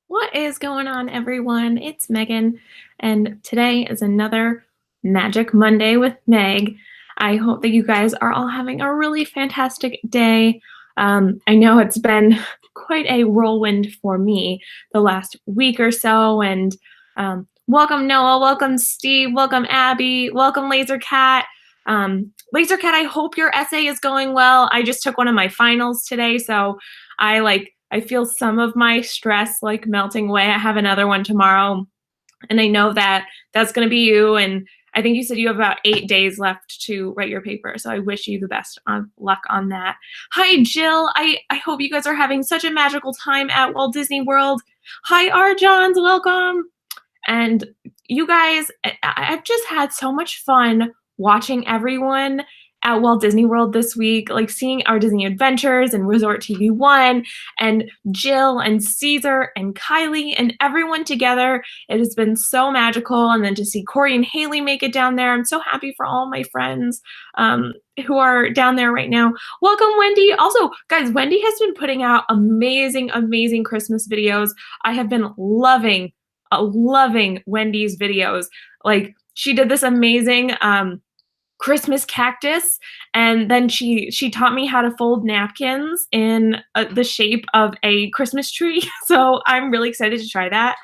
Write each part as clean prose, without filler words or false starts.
What is going on, everyone? It's Megan, and today is another Magic Monday with Meg. I hope that you guys are all having a really fantastic day. I know it's been quite a whirlwind for me the last week or so, and welcome Noah, welcome Steve, welcome Abby, welcome Laser Cat. Laser Cat, I hope your essay is going well. I just took one of my finals today, so I feel some of my stress like melting away. I have another one tomorrow, and I know that that's going to be you. And I think you said you have about 8 days left to write your paper. So I wish you the best on luck on that. Hi, Jill. I hope you guys are having such a magical time at Walt Disney World. Hi, Arjons. Welcome. And you guys, I've just had so much fun watching everyone at Walt Disney World this week, like seeing our Disney Adventures and Resort TV 1 and Jill and Caesar and Kylie and everyone together. It has been so magical. And then to see Corey and Haley make it down there. I'm so happy for all my friends who are down there right now. Welcome, Wendy. Also, guys, Wendy has been putting out amazing, amazing Christmas videos. I have been loving Wendy's videos. Like, she did this amazing Christmas cactus, and then she taught me how to fold napkins in the shape of a Christmas tree. So I'm really excited to try that.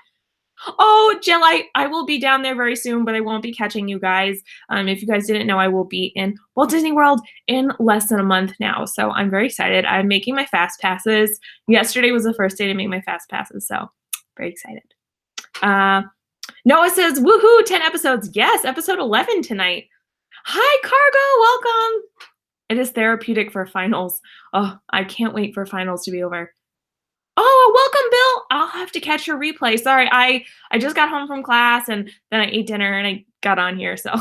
Oh, Jill, I will be down there very soon, but I won't be catching you guys. If you guys didn't know, I will be in Walt Disney World in less than a month now. So I'm very excited. I'm making my fast passes. Yesterday was the first day to make my fast passes, so very excited. Noah says, woohoo, 10 episodes. Yes, episode 11 tonight. Hi, Cargo, welcome. It is therapeutic for finals. Oh, I can't wait for finals to be over. Oh, welcome, Bill. I'll have to catch your replay. Sorry, I just got home from class, and then I ate dinner, and I got on here, so.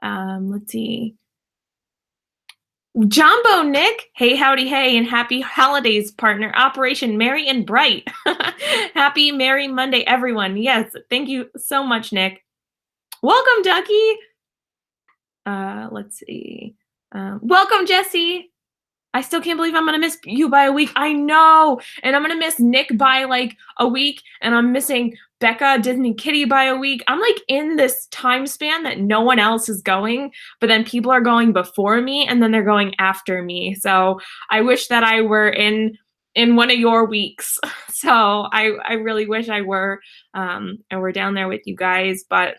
Let's see. Jumbo Nick, hey, howdy, hey, and happy holidays, partner. Operation Merry and Bright. Happy Merry Monday, everyone. Yes, thank you so much, Nick. Welcome, Ducky. Let's see. Welcome, Jesse. I still can't believe I'm going to miss you by a week. I know. And I'm going to miss Nick by like a week. And I'm missing Becca, Disney Kitty by a week. I'm like in this time span that no one else is going. But then people are going before me and then they're going after me. So I wish that I were in one of your weeks. So I really wish I were down there with you guys. But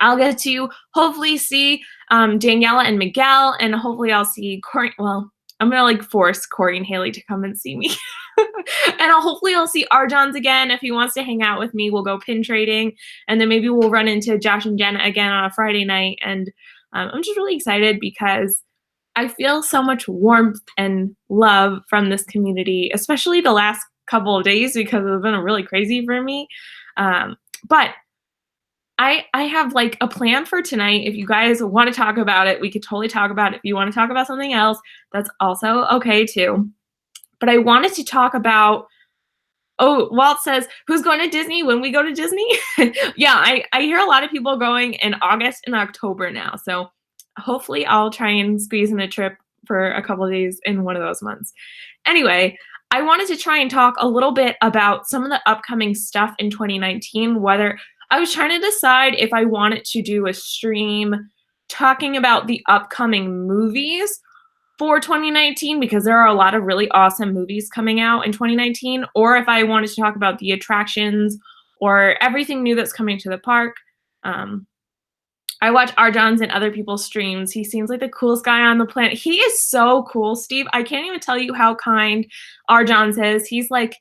I'll get to hopefully see Daniela and Miguel. And hopefully I'll see Corey. Well, I'm going to like force Corey and Haley to come and see me. And hopefully I'll see Arjons again. If he wants to hang out with me, we'll go pin trading. And then maybe we'll run into Josh and Jenna again on a Friday night. And I'm just really excited because I feel so much warmth and love from this community, especially the last couple of days because it's been really crazy for me. But I have like a plan for tonight. If you guys want to talk about it, we could totally talk about it. If you want to talk about something else, that's also okay too. But I wanted to talk about, oh, Walt says, who's going to Disney when we go to Disney? Yeah, I hear a lot of people going in August and October now. So hopefully I'll try and squeeze in a trip for a couple of days in one of those months. Anyway, I wanted to try and talk a little bit about some of the upcoming stuff in 2019, whether I was trying to decide if I wanted to do a stream talking about the upcoming movies for 2019, because there are a lot of really awesome movies coming out in 2019, or if I wanted to talk about the attractions or everything new that's coming to the park. I watch Arjons and other people's streams. He seems like the coolest guy on the planet. He is so cool, Steve. I can't even tell you how kind Arjons is. He's like,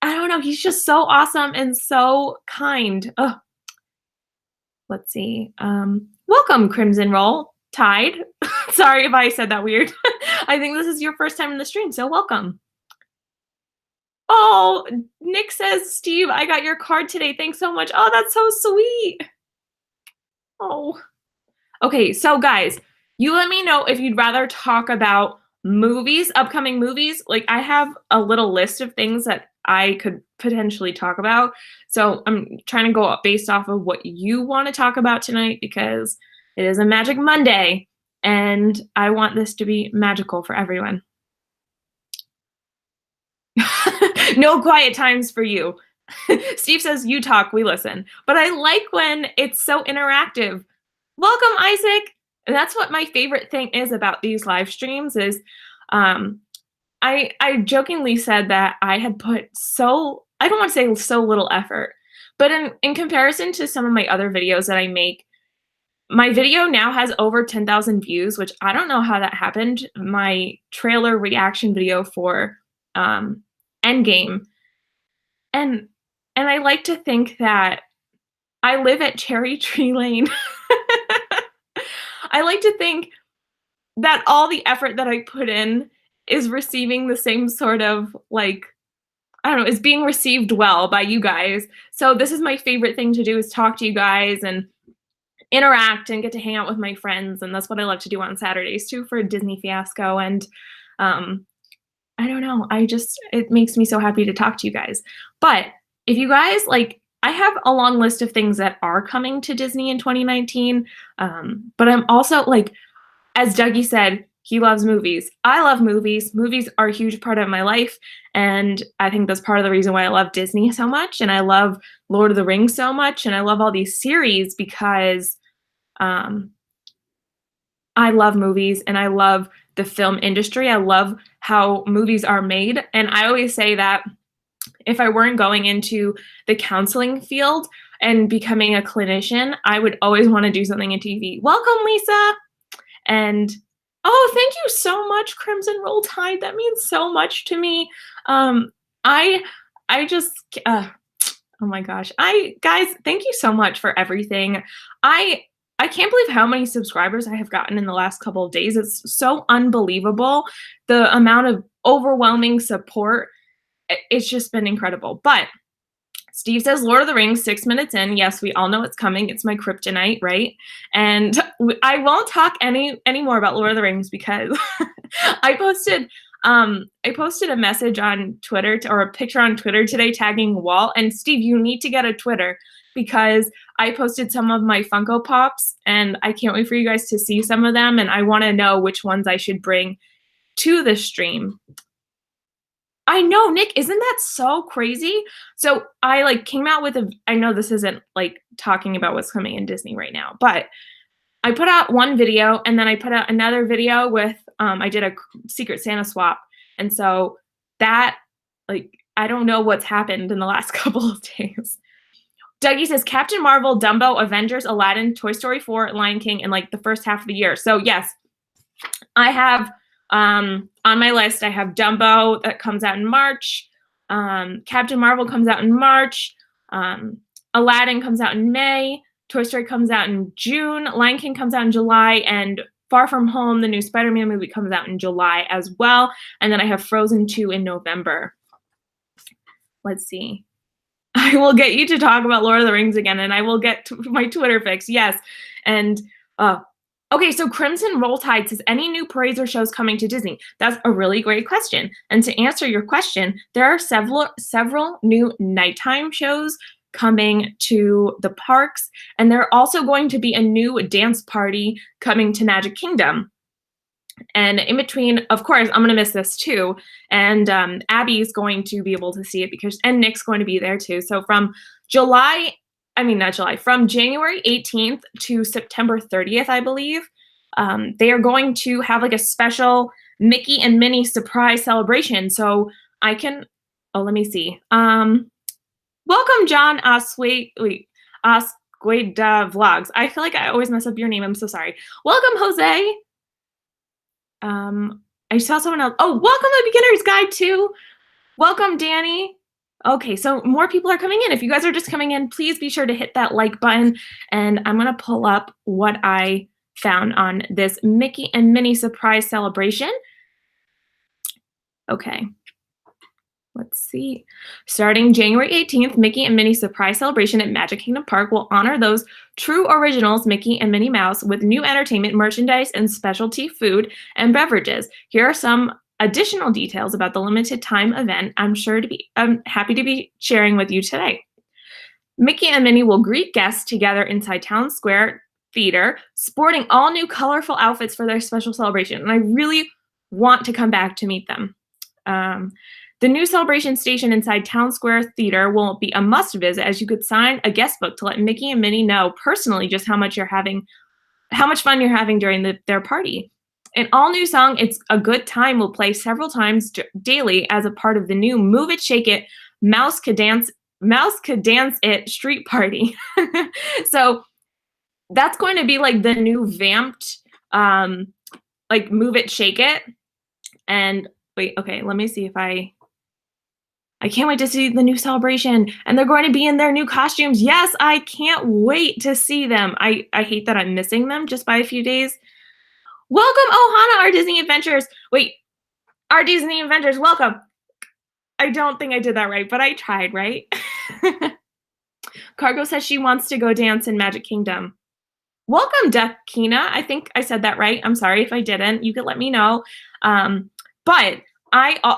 I don't know. He's just so awesome and so kind. Ugh. Let's see. Welcome, Crimson Roll. Tide. Sorry if I said that weird. I think this is your first time in the stream, so welcome. Oh, Nick says, Steve, I got your card today. Thanks so much. Oh, that's so sweet. Oh. Okay, so guys, you let me know if you'd rather talk about movies, upcoming movies. Like, I have a little list of things that I could potentially talk about. So I'm trying to go up based off of what you want to talk about tonight, because it is a Magic Monday and I want this to be magical for everyone. No quiet times for you. Steve says, you talk, we listen. But I like when it's so interactive. Welcome, Isaac. And that's what my favorite thing is about these live streams is I jokingly said that I had put I don't want to say so little effort, but in comparison to some of my other videos that I make, my video now has over 10,000 views, which I don't know how that happened. My trailer reaction video for Endgame. And I like to think that I live at Cherry Tree Lane. I like to think that all the effort that I put in is receiving the same sort of, like, I don't know, is being received well by you guys. So this is my favorite thing to do, is talk to you guys and interact and get to hang out with my friends. And that's what I love to do on Saturdays too for Disney Fiasco. And I don't know, it makes me so happy to talk to you guys. But if you guys, like, I have a long list of things that are coming to Disney in 2019. But I'm also, like, as Dougie said, he loves movies. I love movies. Movies are a huge part of my life. And I think that's part of the reason why I love Disney so much. And I love Lord of the Rings so much. And I love all these series because I love movies and I love the film industry. I love how movies are made. And I always say that if I weren't going into the counseling field and becoming a clinician, I would always want to do something in TV. Welcome, Lisa. And oh, thank you so much, Crimson Roll Tide. That means so much to me. I just, oh my gosh. Guys, thank you so much for everything. I can't believe how many subscribers I have gotten in the last couple of days. It's so unbelievable. The amount of overwhelming support. It's just been incredible. But Steve says Lord of the Rings 6 minutes in. Yes, we all know it's coming. It's my kryptonite, right? And I won't talk any more about Lord of the Rings because I posted a message on Twitter or a picture on Twitter today tagging Walt. And Steve, you need to get a Twitter because I posted some of my Funko Pops and I can't wait for you guys to see some of them. And I want to know which ones I should bring to the stream. I know, Nick, isn't that so crazy? So I came out with I know this isn't talking about what's coming in Disney right now, but I put out one video and then I put out another video with, I did a Secret Santa swap. And so that, I don't know what's happened in the last couple of days. Dougie says Captain Marvel, Dumbo, Avengers, Aladdin, Toy Story 4, Lion King, and the first half of the year. So yes, I have, on my list, I have Dumbo that comes out in March. Captain Marvel comes out in March. Aladdin comes out in May. Toy Story comes out in June. Lion King comes out in July. And Far From Home, the new Spider-Man movie, comes out in July as well. And then I have Frozen 2 in November. Let's see. I will get you to talk about Lord of the Rings again, and I will get to my Twitter fix. Yes. And okay, so Crimson Roll Tide says, any new parades or shows coming to Disney? That's a really great question. And to answer your question, there are several new nighttime shows coming to the parks. And there are also going to be a new dance party coming to Magic Kingdom. And in between, of course, I'm going to miss this too. And Abby's going to be able to see it and Nick's going to be there too. So from from January 18th to September 30th, I believe, they are going to have a special Mickey and Minnie surprise celebration. So I can, let me see. Welcome, John Vlogs. I feel like I always mess up your name. I'm so sorry. Welcome, Jose. I saw someone else. Oh, welcome to Beginner's Guide too. Welcome, Danny. Okay, so more people are coming in. If you guys are just coming in, please be sure to hit that like button. And I'm going to pull up what I found on this Mickey and Minnie surprise celebration. Okay. Let's see. Starting January 18th, Mickey and Minnie surprise celebration at Magic Kingdom Park will honor those true originals, Mickey and Minnie Mouse, with new entertainment, merchandise, and specialty food and beverages. Here are some additional details about the limited time event I'm happy to be sharing with you today. Mickey and Minnie will greet guests together inside Town Square Theater, sporting all new colorful outfits for their special celebration. And I really want to come back to meet them. The new celebration station inside Town Square Theater will be a must visit, as you could sign a guest book to let Mickey and Minnie know personally just how much fun you're having during their party. An all-new song, It's a Good Time, will play several times daily as a part of the new Move It, Shake It, Mouse Could Dance It street party. So that's going to be like the new vamped, like Move It, Shake It. And wait, okay, let me see if I can't wait to see the new celebration, and they're going to be in their new costumes. Yes, I can't wait to see them. I hate that I'm missing them just by a few days. Welcome, Ohana, our Disney Adventures. Wait, our Disney Adventures, welcome. I don't think I did that right, but I tried, right? Cargo says she wants to go dance in Magic Kingdom. Welcome, Dakina. I think I said that right. I'm sorry if I didn't. You could let me know. But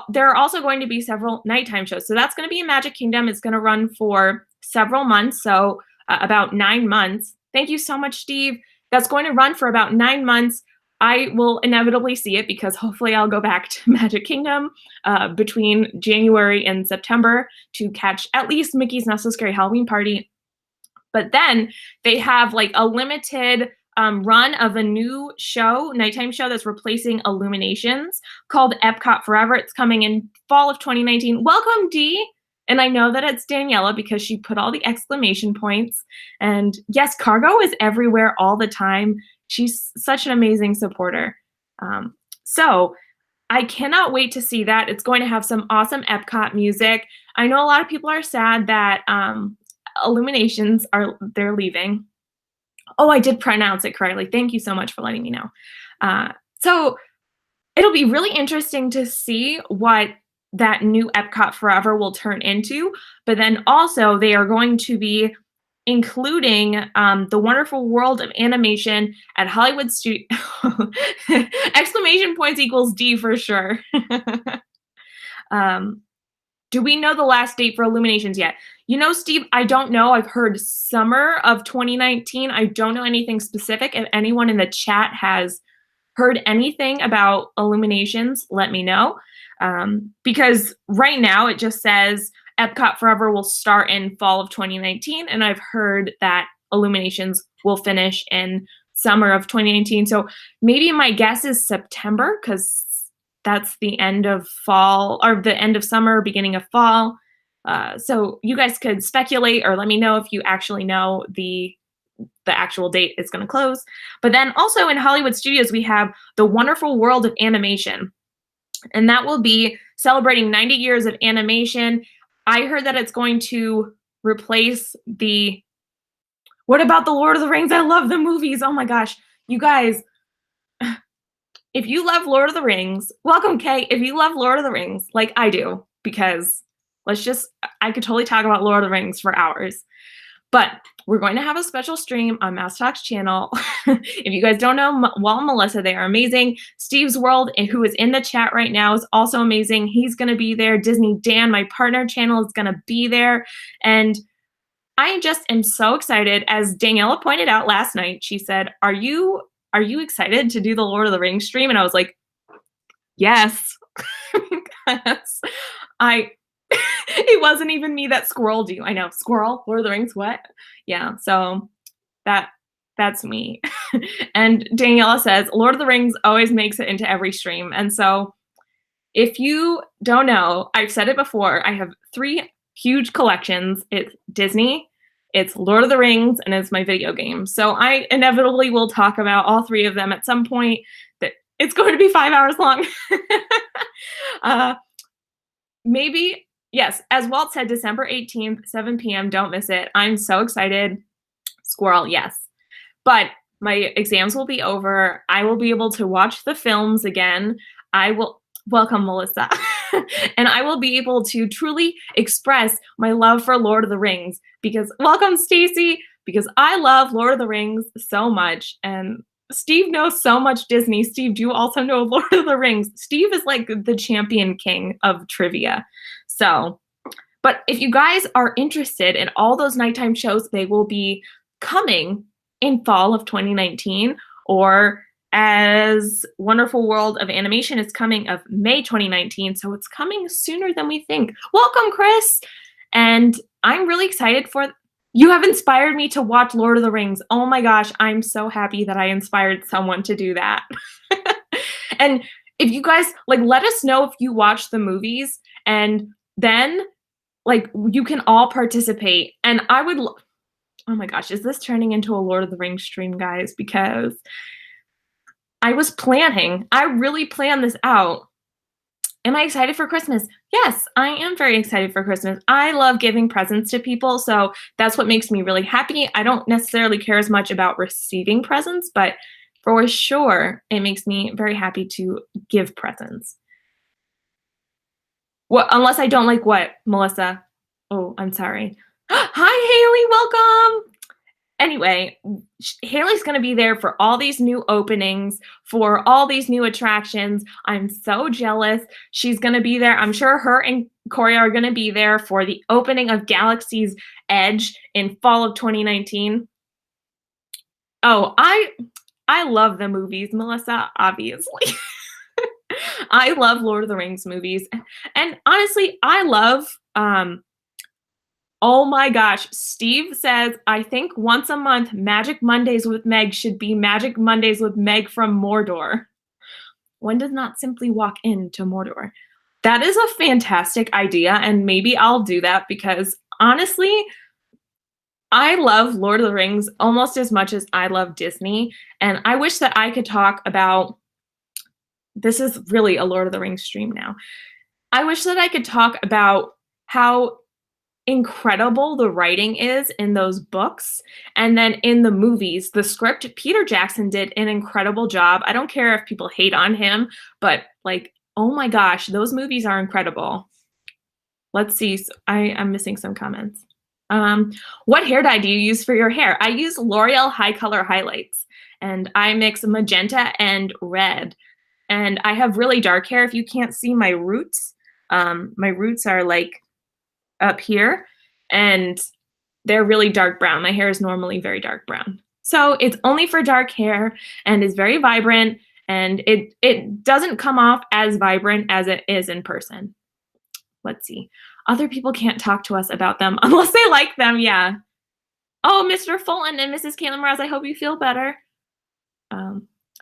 there are also going to be several nighttime shows. So that's going to be in Magic Kingdom. It's going to run for several months, so about 9 months. Thank you so much, Steve. That's going to run for about 9 months. I will inevitably see it because hopefully I'll go back to Magic Kingdom between January and September to catch at least Mickey's Not So Scary Halloween Party. But then they have like a limited run of a new show, nighttime show that's replacing Illuminations called Epcot Forever. It's coming in fall of 2019. Welcome, Dee. And I know that it's Daniela because she put all the exclamation points. And yes, Cargo is everywhere all the time. She's such an amazing supporter. So I cannot wait to see that. It's going to have some awesome Epcot music. I know a lot of people are sad that Illuminations they're leaving. Oh, I did pronounce it correctly. Thank you so much for letting me know. So it'll be really interesting to see what that new Epcot Forever will turn into. But then also they are going to be including the wonderful world of animation at Hollywood Studio. Exclamation points equals D for sure. Do we know the last date for Illuminations yet? You know, Steve, I don't know. I've heard summer of 2019. I don't know anything specific. If anyone in the chat has heard anything about Illuminations, let me know. Because right now it just says Epcot Forever will start in fall of 2019, and I've heard that Illuminations will finish in summer of 2019. So maybe my guess is September, because that's the end of fall, or the end of summer, beginning of fall. So you guys could speculate or let me know if you actually know the actual date is going to close. But then also in Hollywood Studios, we have the wonderful world of animation. And that will be celebrating 90 years of animation. I heard that it's going to replace what about the Lord of the Rings? I love the movies. Oh my gosh. You guys, if you love Lord of the Rings, welcome, Kay. If you love Lord of the Rings, like I do, because I could totally talk about Lord of the Rings for hours. But we're going to have a special stream on Mouse Talk's channel. If you guys don't know Walt and Melissa, they are amazing. Steve's World, who is in the chat right now, is also amazing. He's going to be there. Disney Dan, my partner channel, is going to be there. And I just am so excited. As Daniela pointed out last night, she said, are you excited to do the Lord of the Rings stream? And I was like, yes. Because it wasn't even me that squirreled you. I know, squirrel, Lord of the Rings, what? Yeah, so that's me. And Daniela says, Lord of the Rings always makes it into every stream. And so if you don't know, I've said it before, I have 3 huge collections. It's Disney, it's Lord of the Rings, and it's my video games. So I inevitably will talk about all 3 of them at some point. That it's going to be 5 hours long. Maybe, yes, as Walt said, December 18th, 7 p.m. Don't miss it. I'm so excited. Squirrel, yes. But my exams will be over. I will be able to watch the films again. I will, welcome, Melissa. And I will be able to truly express my love for Lord of the Rings because, welcome, Stacy, because I love Lord of the Rings so much. And Steve knows so much Disney. Steve, do you also know Lord of the Rings? Steve is like the champion king of trivia. So, but if you guys are interested in all those nighttime shows, they will be coming in fall of 2019 or as Wonderful World of Animation is coming of May 2019, so it's coming sooner than we think. Welcome, Chris! And I'm really excited for you have inspired me to watch Lord of the Rings. Oh my gosh, I'm so happy that I inspired someone to do that. And if you guys like, let us know if you watch the movies, and then like you can all participate. And I would oh my gosh, is this turning into a Lord of the Rings stream, guys? Because I was planning, I really planned this out. Am I excited for Christmas? Yes, I am very excited for Christmas. I love giving presents to people, so that's what makes me really happy. I don't necessarily care as much about receiving presents, but for sure, it makes me very happy to give presents. Well, unless I don't like what, Melissa? Oh, I'm sorry. Hi, Haley, welcome! Anyway, Haley's going to be there for all these new openings, for all these new attractions. I'm so jealous. She's going to be there. I'm sure her and Corey are going to be there for the opening of Galaxy's Edge in fall of 2019. Oh, I love the movies, Melissa, obviously. I love Lord of the Rings movies. And honestly, I love oh my gosh, Steve says, I think once a month, Magic Mondays with Meg should be Magic Mondays with Meg from Mordor. One does not simply walk into Mordor. That is a fantastic idea, and maybe I'll do that because honestly, I love Lord of the Rings almost as much as I love Disney, and I wish that I could talk about, this is really a Lord of the Rings stream now. I wish that I could talk about how incredible the writing is in those books, and then in the movies, the script, Peter Jackson did an incredible job. I don't care if people hate on him, but like, oh my gosh, those movies are incredible. Let's see, I'm missing some comments. What hair dye do you use for your hair? I use L'Oreal High Color Highlights, and I mix magenta and red, and I have really dark hair. If you can't see my roots are like up here, and they're really dark brown. My hair is normally very dark brown. So it's only for dark hair and is very vibrant, and it doesn't come off as vibrant as it is in person. Let's see. Other people can't talk to us about them unless they like them, yeah. Oh, Mr. Fulton and Mrs. Caitlin Rouse, I hope you feel better.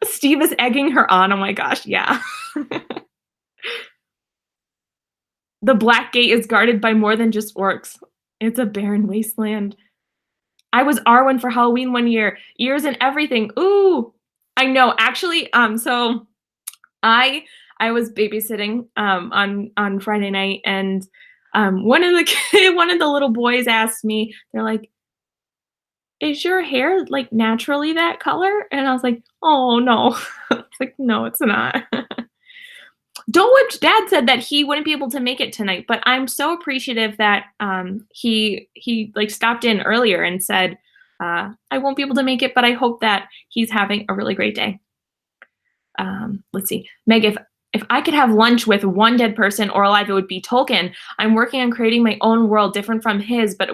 Steve is egging her on, oh my gosh, yeah. The Black Gate is guarded by more than just orcs. It's a barren wasteland. I was Arwen for Halloween one year. Ears and everything. Ooh, I know. Actually, so I was babysitting on Friday night, and one of the little boys asked me, they're like, "Is your hair like naturally that color?" And I was like, "Oh no." It's like, "No, it's not." Dulwich Dad said that he wouldn't be able to make it tonight, but I'm so appreciative that he like stopped in earlier and said, I won't be able to make it, but I hope that he's having a really great day. Let's see. Meg, if I could have lunch with one dead person or alive, it would be Tolkien. I'm working on creating my own world different from his, but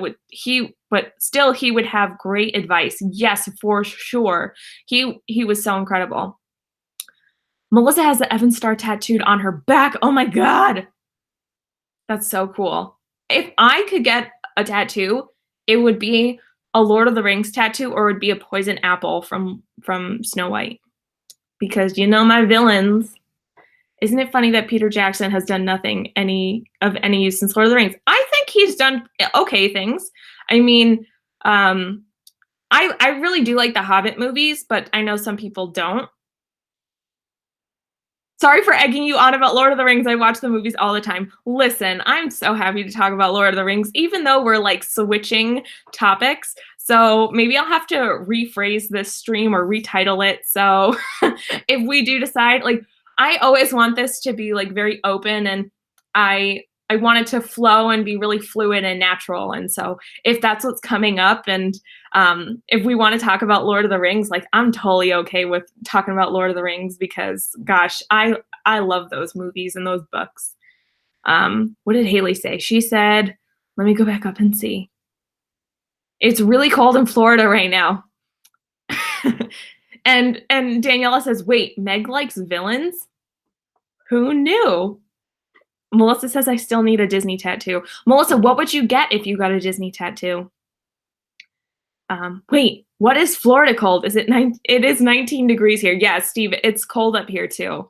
still he would have great advice. Yes, for sure. He was so incredible. Melissa has the Evan Star tattooed on her back. Oh my God. That's so cool. If I could get a tattoo, it would be a Lord of the Rings tattoo, or it would be a poison apple from Snow White. Because you know my villains. Isn't it funny that Peter Jackson has done nothing of any use since Lord of the Rings? I think he's done okay things. I mean, I really do like the Hobbit movies, but I know some people don't. Sorry for egging you on about Lord of the Rings. I watch the movies all the time. Listen, I'm so happy to talk about Lord of the Rings, even though we're like switching topics. So maybe I'll have to rephrase this stream or retitle it. So if we do decide, like, I always want this to be like very open, and I want it to flow and be really fluid and natural. And so if that's what's coming up, and if we want to talk about Lord of the Rings, like, I'm totally okay with talking about Lord of the Rings, because gosh, I love those movies and those books. What did Haley say? She said, let me go back up and see. It's really cold in Florida right now. And Daniela says, wait, Meg likes villains? Who knew? Melissa says, I still need a Disney tattoo. Melissa, what would you get if you got a Disney tattoo? Wait, what is Florida cold? Is it it is 19 degrees here. Yeah, Steve, it's cold up here too.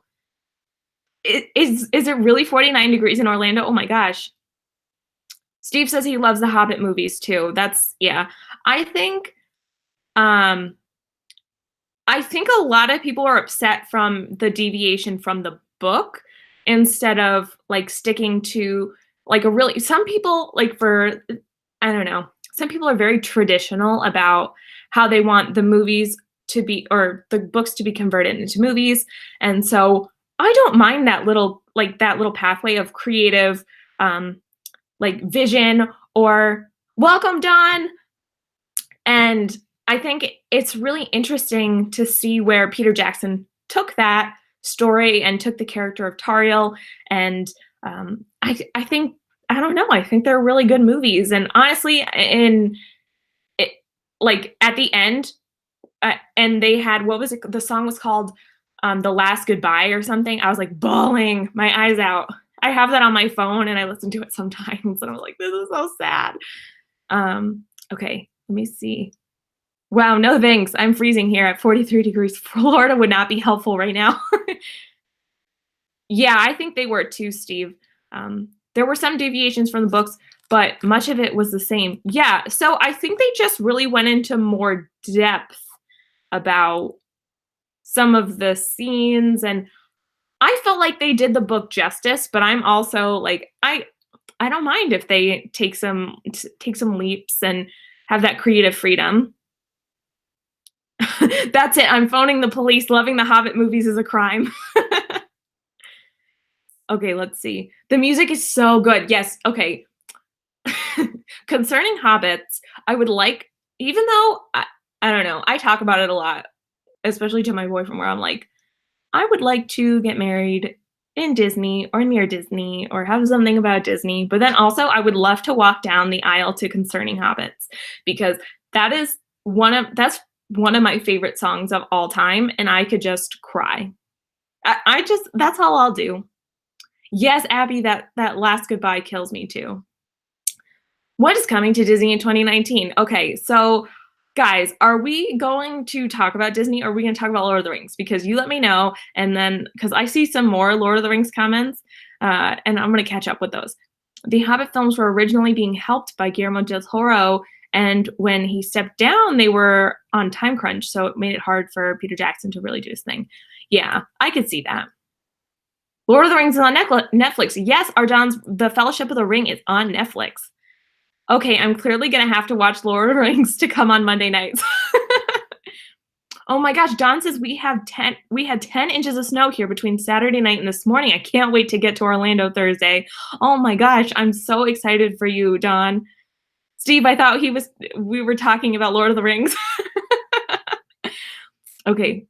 Is it really 49 degrees in Orlando? Oh my gosh. Steve says he loves the Hobbit movies too. That's, yeah. I think a lot of people are upset from the deviation from the book instead of like sticking to like some people like I don't know. Some people are very traditional about how they want the movies to be or the books to be converted into movies. And so I don't mind that little pathway of creative like vision or welcome, Dawn. And I think it's really interesting to see where Peter Jackson took that story and took the character of Tariel. And I think, I don't know, I think they're really good movies. And honestly, like at the end, and they had, what was it? The song was called The Last Goodbye or something. I was like bawling my eyes out. I have that on my phone and I listen to it sometimes and I'm like, this is so sad. Okay, let me see. Wow, no thanks. I'm freezing here at 43 degrees. Florida would not be helpful right now. Yeah, I think they were too, Steve. There were some deviations from the books, but much of it was the same. Yeah, so I think they just really went into more depth about some of the scenes, and I felt like they did the book justice, but I'm also like, I don't mind if they take some leaps and have that creative freedom. That's it. I'm phoning the police. Loving the Hobbit movies is a crime. Okay, let's see. The music is so good. Yes. Okay. Concerning Hobbits, I would like, even though I don't know, I talk about it a lot, especially to my boyfriend, where I'm like, I would like to get married in Disney or near Disney or have something about Disney. But then also I would love to walk down the aisle to Concerning Hobbits because that's one of my favorite songs of all time. And I could just cry. That's all I'll do. Yes, Abby, that Last Goodbye kills me too. What is coming to Disney in 2019? Okay, so guys, are we going to talk about Disney or are we going to talk about Lord of the Rings? Because you let me know, and then, because I see some more Lord of the Rings comments, and I'm going to catch up with those. The Hobbit films were originally being helped by Guillermo del Toro, and when he stepped down, they were on time crunch, so it made it hard for Peter Jackson to really do his thing. Yeah, I could see that. Lord of the Rings is on Netflix. Yes, Arjan's The Fellowship of the Ring is on Netflix. Okay, I'm clearly going to have to watch Lord of the Rings to come on Monday nights. Oh my gosh, Don says we had 10 inches of snow here between Saturday night and this morning. I can't wait to get to Orlando Thursday. Oh my gosh, I'm so excited for you, Don. Steve, I thought we were talking about Lord of the Rings. Okay.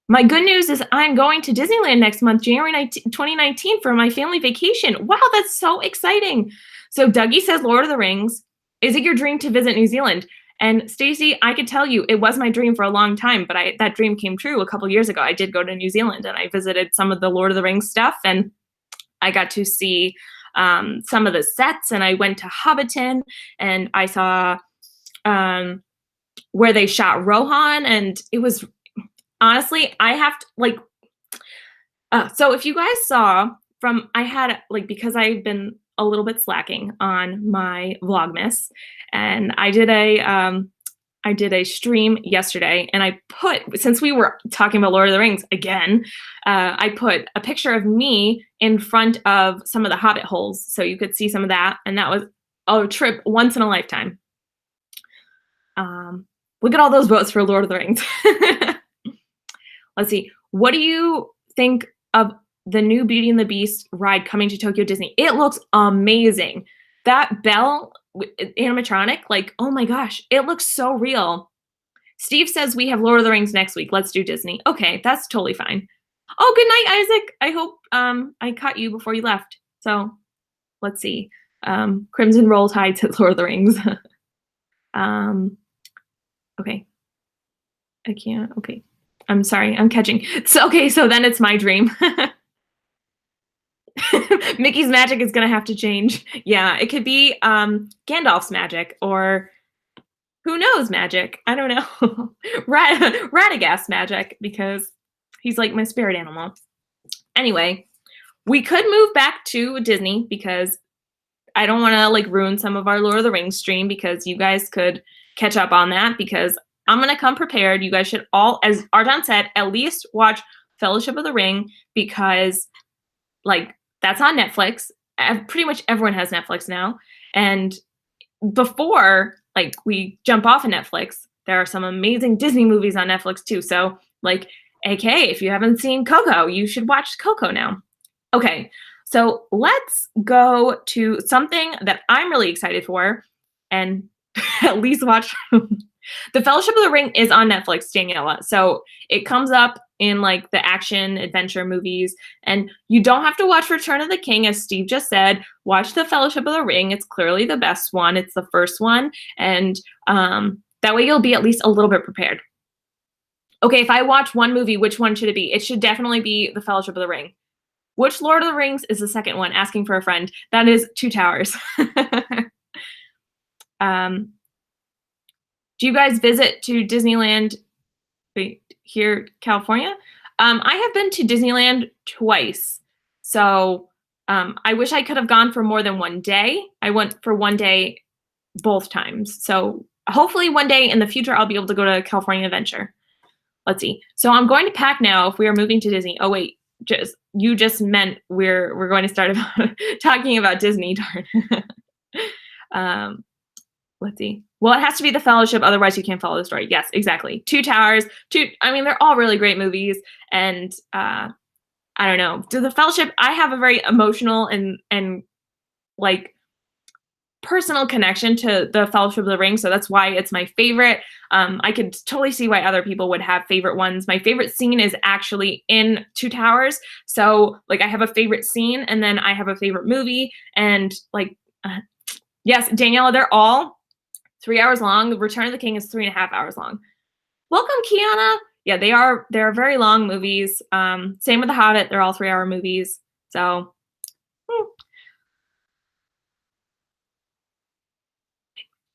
My good news is I'm going to Disneyland next month, January 2019, for my family vacation. Wow, that's so exciting. So Dougie says Lord of the Rings. Is it your dream to visit New Zealand? And Stacy, I could tell you it was my dream for a long time, but that dream came true a couple years ago. I did go to New Zealand and I visited some of the Lord of the Rings stuff, and I got to see some of the sets, and I went to Hobbiton and I saw where they shot Rohan, and it was honestly, I have to like, so if you guys saw I had like, because I've been a little bit slacking on my Vlogmas, and I did a stream yesterday, and I put, since we were talking about Lord of the Rings again, I put a picture of me in front of some of the Hobbit holes, so you could see some of that, and that was a trip once in a lifetime. Look at all those votes for Lord of the Rings. Let's see. What do you think of the new Beauty and the Beast ride coming to Tokyo Disney? It looks amazing. That Belle animatronic, like, oh my gosh, it looks so real. Steve says we have Lord of the Rings next week. Let's do Disney. Okay, that's totally fine. Oh, good night, Isaac. I hope I caught you before you left. So let's see. Crimson Roll Tide to Lord of the Rings. Okay. I can't. Okay. I'm sorry. I'm catching. So, okay. So then it's my dream. Mickey's magic is going to have to change. Yeah. It could be Gandalf's magic or who knows magic. I don't know. Radagast's magic because he's like my spirit animal. Anyway, we could move back to Disney because I don't want to like ruin some of our Lord of the Rings stream because you guys could catch up on that because I'm going to come prepared. You guys should all, as Arjan said, at least watch Fellowship of the Ring because like that's on Netflix. Pretty much everyone has Netflix now. And before like we jump off of Netflix, there are some amazing Disney movies on Netflix too. So like, AKA, if you haven't seen Coco, you should watch Coco now. Okay, so let's go to something that I'm really excited for and at least watch. The Fellowship of the Ring is on Netflix, Daniela. So it comes up in like the action adventure movies and you don't have to watch Return of the King, as Steve just said. Watch the Fellowship of the Ring. It's clearly the best one. It's the first one. And that way you'll be at least a little bit prepared. Okay, if I watch one movie, which one should it be? It should definitely be The Fellowship of the Ring. Which Lord of the Rings is the second one? Asking for a friend. That is Two Towers. Do you guys visit to Disneyland here, California? I have been to Disneyland twice. So I wish I could have gone for more than one day. I went for one day both times. So hopefully one day in the future, I'll be able to go to California Adventure. Let's see. So I'm going to pack now if we are moving to Disney. Oh, wait. You just meant we're going to start talking about Disney. Darn. Let's see. Well, it has to be The Fellowship, otherwise you can't follow the story. Yes, exactly. Two Towers. I mean, they're all really great movies, and I don't know. To The Fellowship, I have a very emotional and like personal connection to The Fellowship of the Ring, so that's why it's my favorite. I could totally see why other people would have favorite ones. My favorite scene is actually in Two Towers, so like I have a favorite scene, and then I have a favorite movie, and like, yes, Daniela, they're all 3 hours long. Return of the King is 3.5 hours long. Welcome, Kiana. Yeah, they're very long movies. Same with The Hobbit, they're all 3-hour movies. So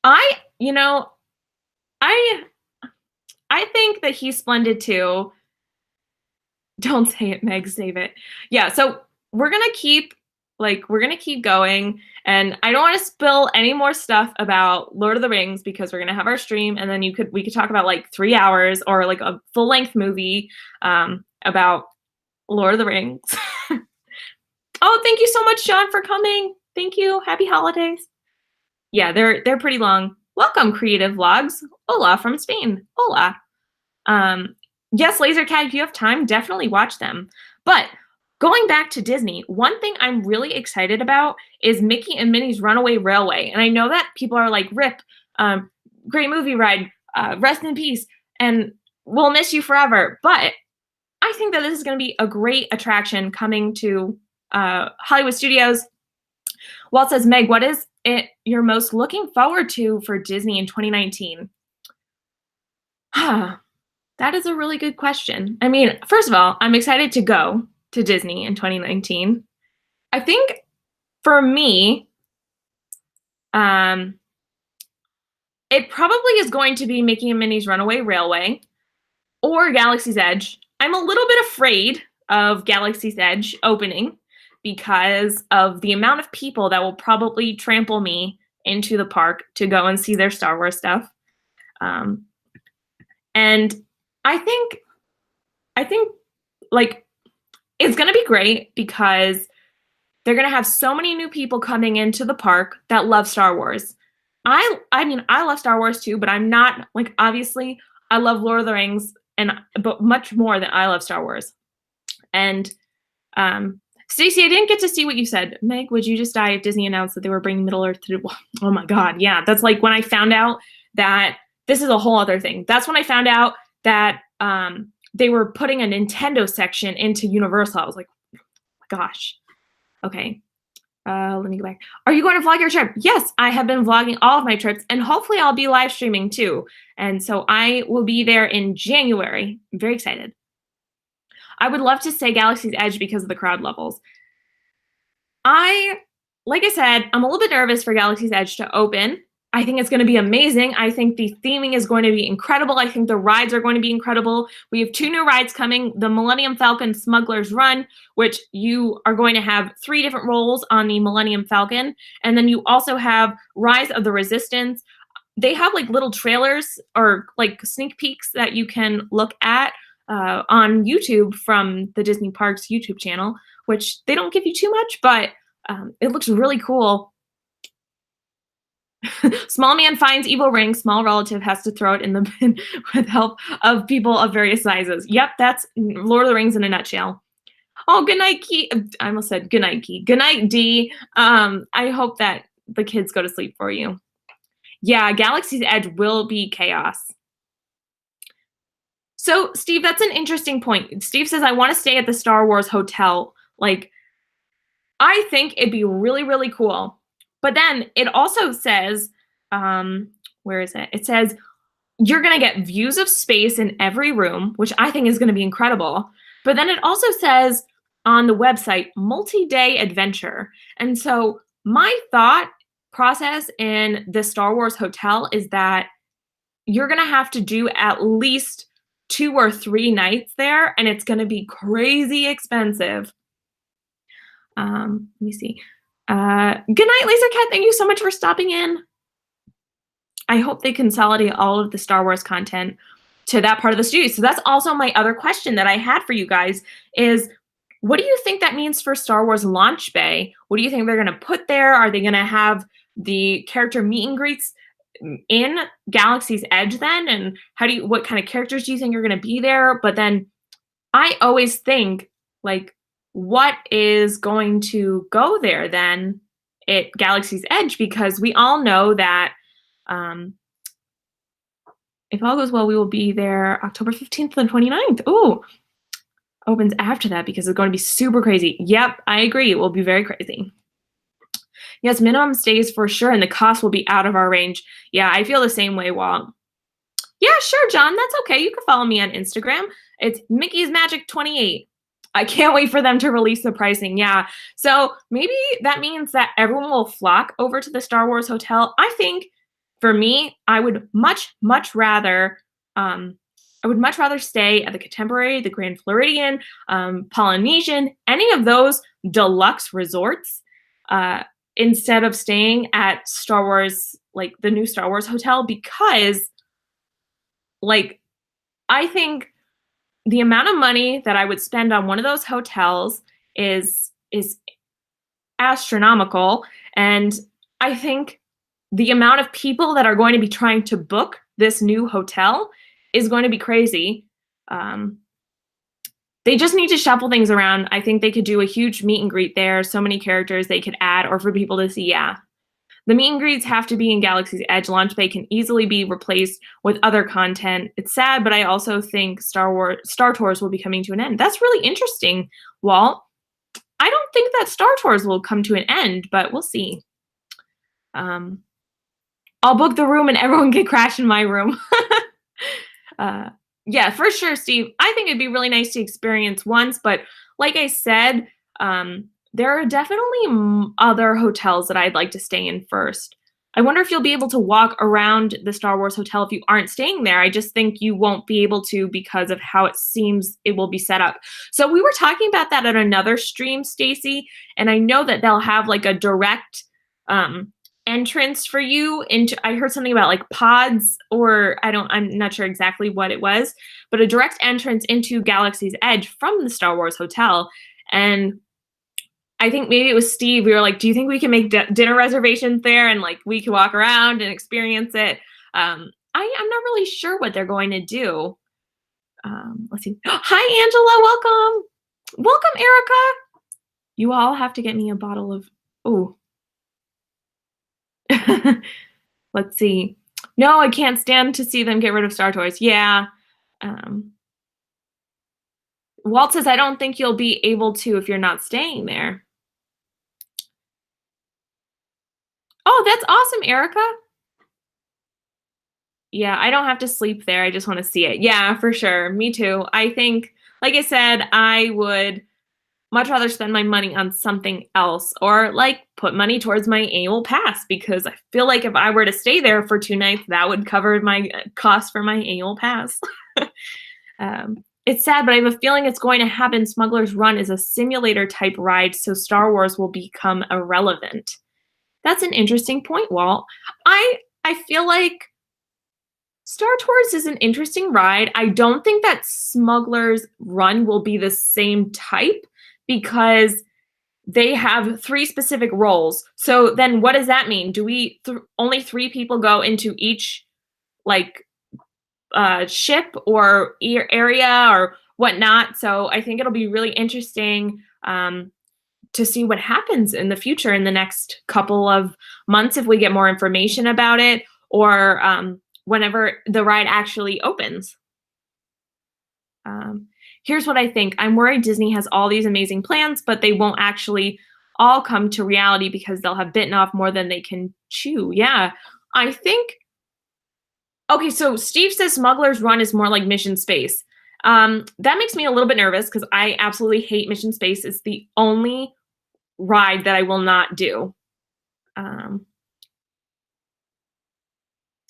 I think that he's splendid too. Don't say it, Meg, save it. Yeah, so we're gonna keep going, and I don't want to spill any more stuff about Lord of the Rings because we're gonna have our stream, and then we could talk about like 3 hours or like a full-length movie about Lord of the Rings. Oh, thank you so much, Sean, for coming. Thank you. Happy holidays. Yeah, they're pretty long. Welcome, Creative Vlogs. Hola from Spain. Hola. Yes, Lasercat, if you have time, definitely watch them. But going back to Disney, one thing I'm really excited about is Mickey and Minnie's Runaway Railway. And I know that people are like, Rip, great movie ride, rest in peace, and we'll miss you forever. But I think that this is going to be a great attraction coming to Hollywood Studios. Walt says, Meg, what is it you're most looking forward to for Disney in 2019? That is a really good question. I mean, first of all, I'm excited to go to Disney in 2019. I think for me, it probably is going to be Mickey and Minnie's Runaway Railway or Galaxy's Edge. I'm a little bit afraid of Galaxy's Edge opening because of the amount of people that will probably trample me into the park to go and see their Star Wars stuff. And I think like it's going to be great because they're going to have so many new people coming into the park that love Star Wars. I mean, I love Star Wars too, but I'm not like, obviously I love Lord of the Rings but much more than I love Star Wars. And Stacey, I didn't get to see what you said. Meg, would you just die if Disney announced that they were bringing Middle Earth to oh my God, yeah. That's like when I found out that this is a whole other thing. That's when I found out that they were putting a Nintendo section into Universal. I was like, oh my gosh. Okay. Let me go back. Are you going to vlog your trip? Yes, I have been vlogging all of my trips, and hopefully I'll be live streaming too. And so I will be there in January. I'm very excited. I would love to say Galaxy's Edge because of the crowd levels. Like I said, I'm a little bit nervous for Galaxy's Edge to open. I think it's going to be amazing. I think the theming is going to be incredible. I think the rides are going to be incredible. We have 2 new rides coming, the Millennium Falcon Smuggler's Run, which you are going to have 3 different roles on the Millennium Falcon. And then you also have Rise of the Resistance. They have like little trailers or like sneak peeks that you can look at on YouTube from the Disney Parks YouTube channel, which they don't give you too much, but it looks really cool. Small man finds evil ring. Small relative has to throw it in the bin with help of people of various sizes. Yep, that's Lord of the Rings in a nutshell. Oh, good night, Key. I almost said good night, Key. Good night, D. I hope that the kids go to sleep for you. Yeah, Galaxy's Edge will be chaos. So, Steve, that's an interesting point. Steve says, I want to stay at the Star Wars hotel. Like, I think it'd be really, really cool. But then it also says, where is it? It says, you're going to get views of space in every room, which I think is going to be incredible. But then it also says on the website, multi-day adventure. And so my thought process in the Star Wars hotel is that you're going to have to do at least 2 or 3 nights there, and it's going to be crazy expensive. Let me see. Good night, Laser Cat. Thank you so much for stopping in. I hope they consolidate all of the Star Wars content to that part of the studio. So that's also my other question that I had for you guys is, what do you think that means for Star Wars Launch Bay? What do you think they're going to put there? Are they going to have the character meet and greets in Galaxy's Edge then? And what kind of characters do you think are going to be there? But then I always think, like, what is going to go there then at Galaxy's Edge? Because we all know that if all goes well, we will be there October 15th and 29th. Ooh, opens after that because it's going to be super crazy. Yep, I agree. It will be very crazy. Yes, minimum stays for sure, and the cost will be out of our range. Yeah, I feel the same way, Walt. Yeah, sure, John. That's okay. You can follow me on Instagram. It's MICKEYSMAGIC28. I can't wait for them to release the pricing. Yeah. So maybe that means that everyone will flock over to the Star Wars hotel. I think for me, I would much rather stay at the Contemporary, the Grand Floridian, Polynesian, any of those deluxe resorts instead of staying at Star Wars, like the new Star Wars hotel, because like I think the amount of money that I would spend on one of those hotels is astronomical. And I think the amount of people that are going to be trying to book this new hotel is going to be crazy. They just need to shuffle things around. I think they could do a huge meet and greet there. So many characters they could add, or for people to see. Yeah. The meet and greets have to be in Galaxy's Edge. Launch Bay can easily be replaced with other content. It's sad, but I also think Star Tours will be coming to an end. That's really interesting, Walt. I don't think that Star Tours will come to an end, but we'll see. I'll book the room and everyone can crash in my room. Yeah, for sure, Steve. I think it'd be really nice to experience once, but like I said, there are definitely other hotels that I'd like to stay in first. I wonder if you'll be able to walk around the Star Wars hotel if you aren't staying there. I just think you won't be able to because of how it seems it will be set up. So we were talking about that at another stream, Stacy, and I know that they'll have like a direct entrance for you into, I heard something about like pods, or I'm not sure exactly what it was, but a direct entrance into Galaxy's Edge from the Star Wars hotel. And I think maybe it was Steve. We were like, do you think we can make dinner reservations there and like we can walk around and experience it? I'm not really sure what they're going to do. Let's see. Hi, Angela. Welcome. Welcome, Erica. You all have to get me a bottle of, oh. Let's see. No, I can't stand to see them get rid of Star Tours. Yeah. Walt says, I don't think you'll be able to if you're not staying there. Oh, that's awesome, Erica. Yeah, I don't have to sleep there. I just want to see it. Yeah, for sure. Me too. I think, like I said, I would much rather spend my money on something else or like put money towards my annual pass because I feel like if I were to stay there for 2 nights, that would cover my cost for my annual pass. It's sad, but I have a feeling it's going to happen. Smuggler's Run is a simulator type ride, so Star Wars will become irrelevant. That's an interesting point, Walt. I feel like Star Tours is an interesting ride. I don't think that Smuggler's Run will be the same type because they have 3 specific roles. So then what does that mean? Do we only 3 people go into each like ship or area or whatnot? So I think it'll be really interesting to see what happens in the future in the next couple of months if we get more information about it or whenever the ride actually opens. Here's what I think. I'm worried Disney has all these amazing plans, but they won't actually all come to reality because they'll have bitten off more than they can chew. Yeah, I think. Okay, so Steve says Smuggler's Run is more like Mission Space. That makes me a little bit nervous because I absolutely hate Mission Space. It's the only ride that I will not do.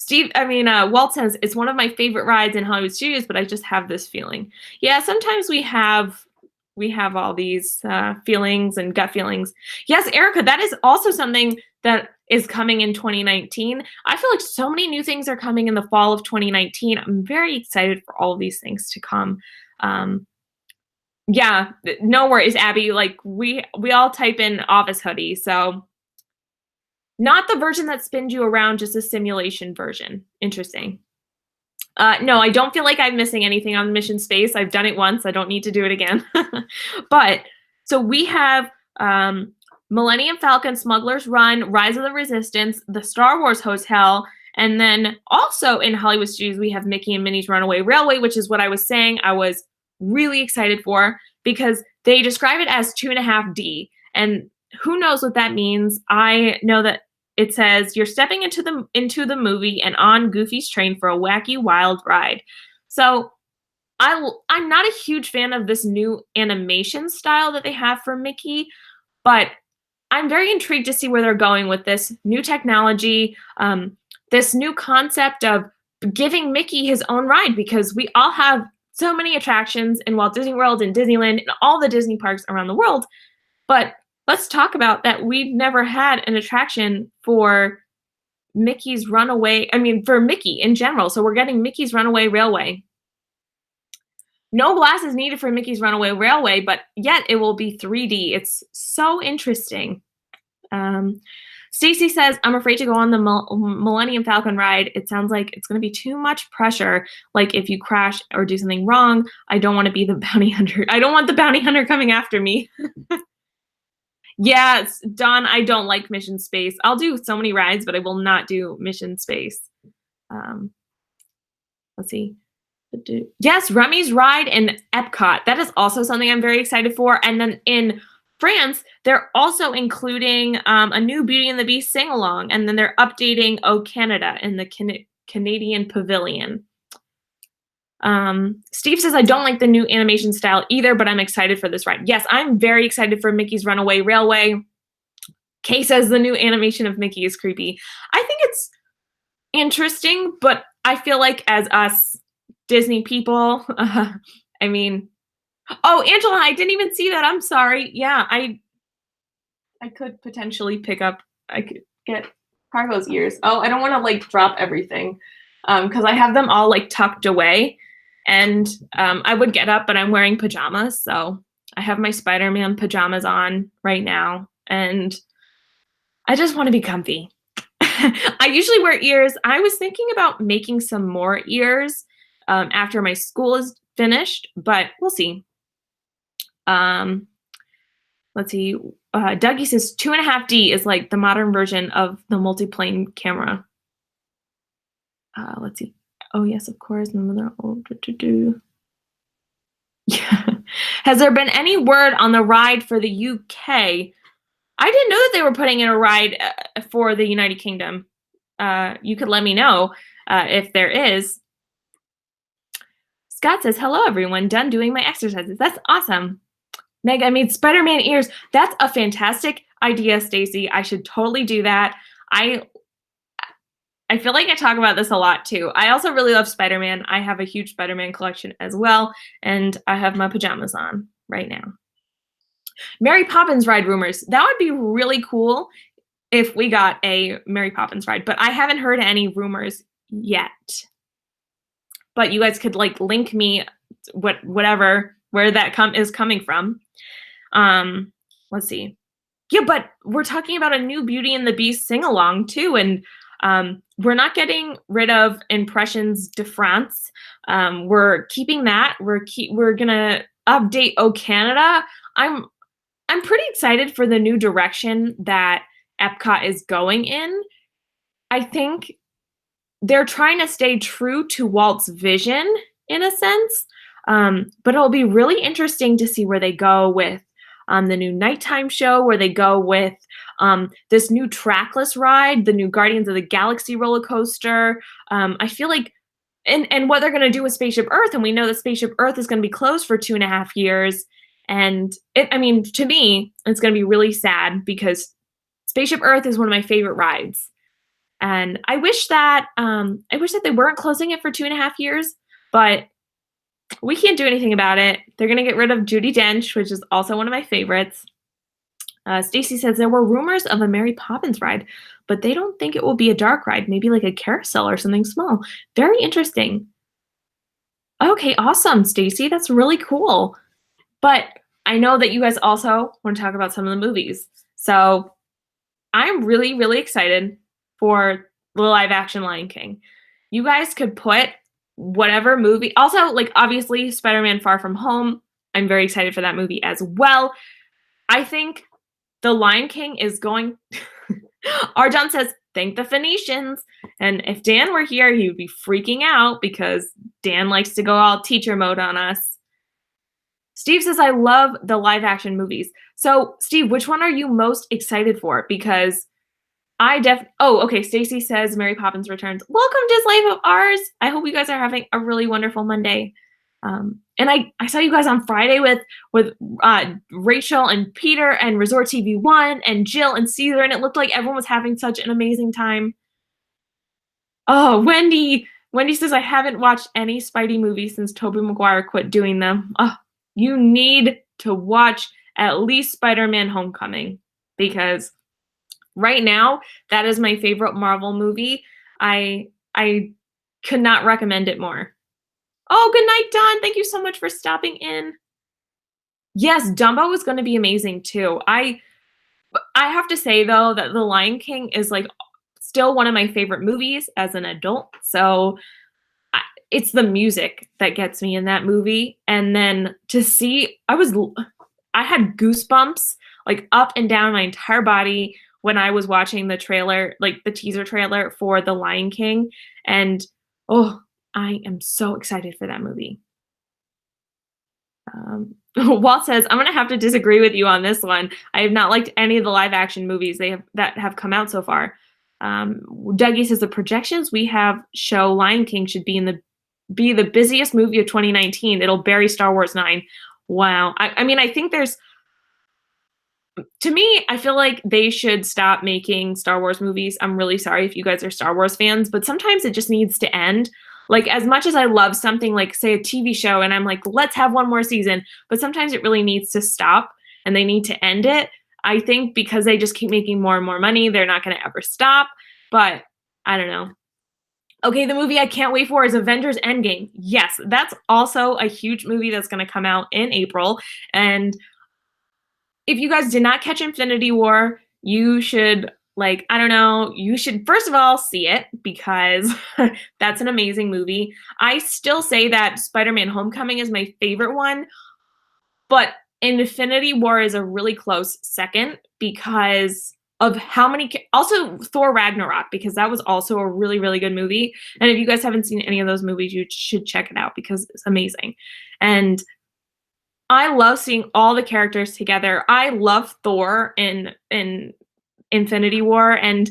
Walt says, it's one of my favorite rides in Hollywood Studios, but I just have this feeling. Yeah, sometimes we have all these feelings and gut feelings. Yes, Erica, that is also something that is coming in 2019. I feel like so many new things are coming in the fall of 2019. I'm very excited for all of these things to come. Yeah, no worries, Abby. Like we all type in office hoodie, so not the version that spins you around, just a simulation version. Interesting. No, I don't feel like I'm missing anything on Mission Space. I've done it once. I don't need to do it again. But so we have Millennium Falcon, Smuggler's Run, Rise of the Resistance, the Star Wars Hotel, and then also in Hollywood Studios, we have Mickey and Minnie's Runaway Railway, which is what I was saying I was really excited for because they describe it as 2.5D. And who knows what that means? I know that it says you're stepping into the movie and on Goofy's train for a wacky, wild ride. So I'm not a huge fan of this new animation style that they have for Mickey, but I'm very intrigued to see where they're going with this new technology, this new concept of giving Mickey his own ride because we all have so many attractions in Walt Disney World and Disneyland and all the Disney parks around the world, but let's talk about that. We've never had an attraction for Mickey's Runaway. For Mickey in general. So we're getting Mickey's Runaway Railway. No glasses needed for Mickey's Runaway Railway, but yet it will be 3D. It's so interesting. Stacy says, I'm afraid to go on the Millennium Falcon ride. It sounds like it's going to be too much pressure. Like if you crash or do something wrong, I don't want to be the bounty hunter. I don't want the bounty hunter coming after me. Yes, Dawn, I don't like Mission Space. I'll do so many rides, but I will not do Mission Space. Let's see. Yes, Remy's Ride in Epcot. That is also something I'm very excited for. And then in France, they're also including a new Beauty and the Beast sing-along. And then they're updating O Canada in the Canadian Pavilion. Steve says, I don't like the new animation style either, but I'm excited for this ride. Yes, I'm very excited for Mickey's Runaway Railway. Kay says the new animation of Mickey is creepy. I think it's interesting, but I feel like as us Disney people, oh, Angela, I didn't even see that. I'm sorry. Yeah, I could potentially I could get Cargo's ears. Oh, I don't want to like drop everything because I have them all like tucked away. And I would get up, but I'm wearing pajamas. So I have my Spider-Man pajamas on right now. And I just want to be comfy. I usually wear ears. I was thinking about making some more ears after my school is finished, but we'll see. Let's see. Dougie says 2.5D is like the modern version of the multi-plane camera. Let's see. Oh, yes, of course. Yeah. Has there been any word on the ride for the UK? I didn't know that they were putting in a ride for the United Kingdom. You could let me know if there is. Scott says, hello, everyone. Done doing my exercises. That's awesome. Meg, I made Spider-Man ears. That's a fantastic idea, Stacy. I should totally do that. I feel like I talk about this a lot too. I also really love Spider-Man. I have a huge Spider-Man collection as well, and I have my pajamas on right now. Mary Poppins ride rumors. That would be really cool if we got a Mary Poppins ride, but I haven't heard any rumors yet. But you guys could like link me whatever where that is coming from. Let's see. Yeah, but we're talking about a new Beauty and the Beast sing-along too, and we're not getting rid of Impressions de France. We're keeping that. We're gonna update O Canada. I'm pretty excited for the new direction that Epcot is going in. I think they're trying to stay true to Walt's vision in a sense, but it'll be really interesting to see where they go with the new nighttime show, where they go with this new trackless ride, the new Guardians of the Galaxy roller coaster. I feel like, and what they're going to do with Spaceship Earth, and we know that Spaceship Earth is going to be closed for 2.5 years. And I mean, to me, it's going to be really sad because Spaceship Earth is one of my favorite rides. And I wish that they weren't closing it for 2.5 years, but we can't do anything about it. They're going to get rid of Judi Dench, which is also one of my favorites. Stacy says there were rumors of a Mary Poppins ride, but they don't think it will be a dark ride, maybe like a carousel or something small. Very interesting. Okay, awesome, Stacy. That's really cool. But I know that you guys also want to talk about some of the movies. So I'm really, really excited for the live action Lion King. You guys could put whatever movie. Also, like, obviously, Spider-Man Far From Home. I'm very excited for that movie as well. I think the Lion King is going. Arjan says, thank the Phoenicians. And if Dan were here, he would be freaking out because Dan likes to go all teacher mode on us. Steve says, I love the live action movies. So, Steve, which one are you most excited for? Because okay, Stacy says Mary Poppins Returns. Welcome to Life of Ours. I hope you guys are having a really wonderful Monday. And I saw you guys on Friday with Rachel and Peter and Resort TV 1 and Jill and Caesar, and it looked like everyone was having such an amazing time. Oh, Wendy says, I haven't watched any Spidey movies since Tobey Maguire quit doing them. Oh, you need to watch at least Spider-Man Homecoming, because right now that is my favorite Marvel movie. I could not recommend it more. Oh, good night, Dawn. Thank you so much for stopping in. Yes, Dumbo is going to be amazing too. I have to say though that The Lion King is like still one of my favorite movies as an adult. So it's the music that gets me in that movie. And then to see, I had goosebumps like up and down my entire body when I was watching the trailer, like the teaser trailer for The Lion King. And I am so excited for that movie. Walt says, I'm going to have to disagree with you on this one. I have not liked any of the live action movies that have come out so far. Dougie says the projections we have show Lion King should be the busiest movie of 2019. It'll bury Star Wars 9. Wow. I mean, I think to me, I feel like they should stop making Star Wars movies. I'm really sorry if you guys are Star Wars fans, but sometimes it just needs to end. Like, as much as I love something like, say, a TV show, and I'm like, let's have one more season, but sometimes it really needs to stop and they need to end it. I think because they just keep making more and more money, they're not going to ever stop. But I don't know. Okay, the movie I can't wait for is Avengers Endgame. Yes, that's also a huge movie that's going to come out in April. And if you guys did not catch Infinity War, you should, you should first of all see it, because that's an amazing movie. I still say that Spider-Man Homecoming is my favorite one, but Infinity War is a really close second because of how many, also Thor Ragnarok, because that was also a really, really good movie. And if you guys haven't seen any of those movies, you should check it out because it's amazing. And I love seeing all the characters together. I love Thor in Infinity War, and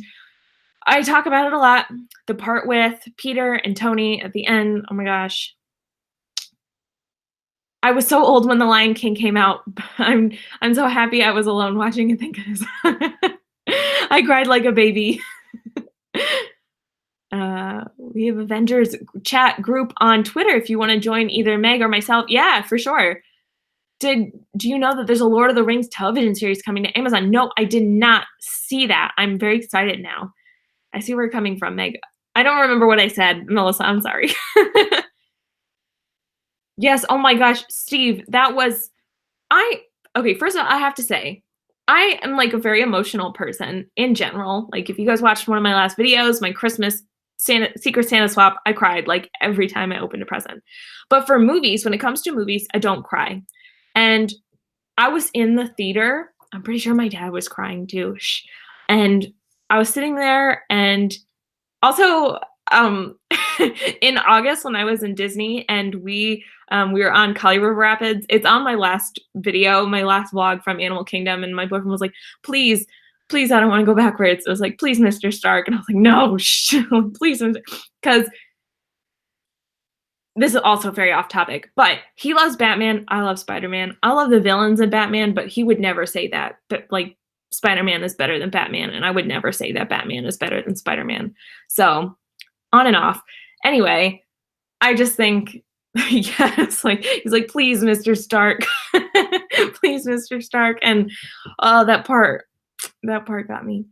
I talk about it a lot. The part with Peter and Tony at the end, oh my gosh. I was so old when The Lion King came out. I'm so happy I was alone watching it, thank goodness. I cried like a baby. We have Avengers chat group on Twitter if you wanna join either Meg or myself. Yeah, for sure. Do you know that there's a Lord of the Rings television series coming to Amazon? No, I did not see that. I'm very excited now. I see where you're coming from, Meg. I don't remember what I said, Melissa, I'm sorry. Yes, oh my gosh, Steve, that was okay, first of all, I have to say, I am, like, a very emotional person in general. Like, if you guys watched one of my last videos, my Christmas Secret Santa swap, I cried, like, every time I opened a present. But for movies, when it comes to movies, I don't cry. And I was in the theater, I'm pretty sure my dad was crying too, shh, and I was sitting there, and also, in August when I was in Disney and we were on Kali River Rapids, it's on my last video, my last vlog from Animal Kingdom, and my boyfriend was like, "Please, please, I don't wanna go backwards." I was like, "Please, Mr. Stark," and I was like, "No, shh, please," because this is also very off topic, but he loves Batman, I love Spider-Man. I love the villains in Batman, but he would never say that, like, Spider-Man is better than Batman, and I would never say that Batman is better than Spider-Man. So, on and off. Anyway, I just think yes, like, he's like, "Please, Mr. Stark. Please, Mr. Stark," and, oh, that part got me.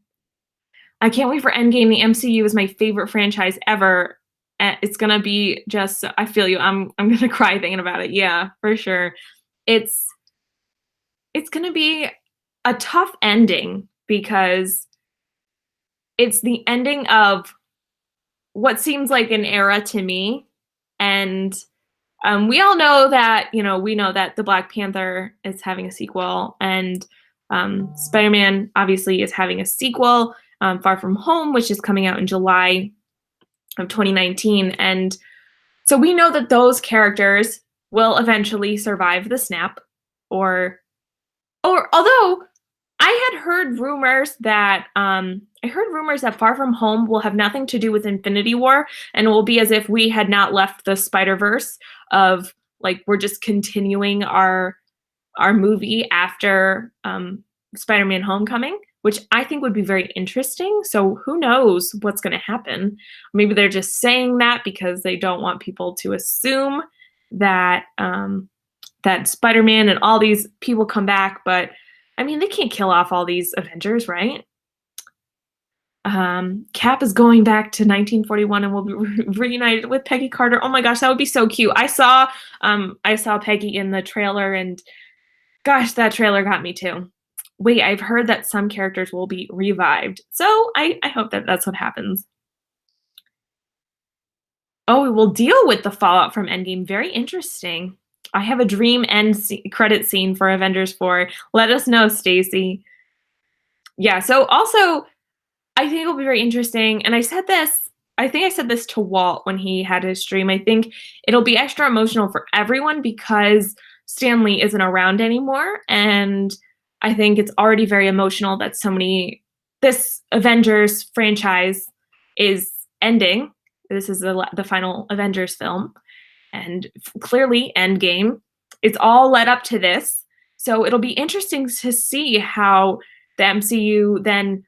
I can't wait for Endgame. The MCU is my favorite franchise ever. It's gonna be just I feel you. I'm gonna cry thinking about it. Yeah, for sure. It's gonna be a tough ending because it's the ending of what seems like an era to me, and we all know that, we know that the Black Panther is having a sequel, and Spider-Man obviously is having a sequel, Far From Home, which is coming out in July of 2019, and so we know that those characters will eventually survive the snap, or although I had heard rumors that Far From Home will have nothing to do with Infinity War, and it will be as if we had not left the Spider-Verse of, like, we're just continuing our movie after, Spider-Man: Homecoming, which I think would be very interesting, so who knows what's gonna happen. Maybe they're just saying that because they don't want people to assume that, that Spider-Man and all these people come back, but, I mean, they can't kill off all these Avengers, right? Cap is going back to 1941 and will be reunited with Peggy Carter. Oh my gosh, that would be so cute. I saw Peggy in the trailer, and gosh, that trailer got me too. Wait, I've heard that some characters will be revived, so I hope that that's what happens. Oh, we will deal with the fallout from Endgame. Very interesting. I have a dream end credit scene for Avengers 4. Let us know, Stacy. Yeah, so also, I think it'll be very interesting, and I think I said this to Walt when he had his stream. I think it'll be extra emotional for everyone because Stan Lee isn't around anymore, and I think it's already very emotional that this Avengers franchise is ending. This is the final Avengers film, and clearly Endgame. It's all led up to this, so it'll be interesting to see how the MCU then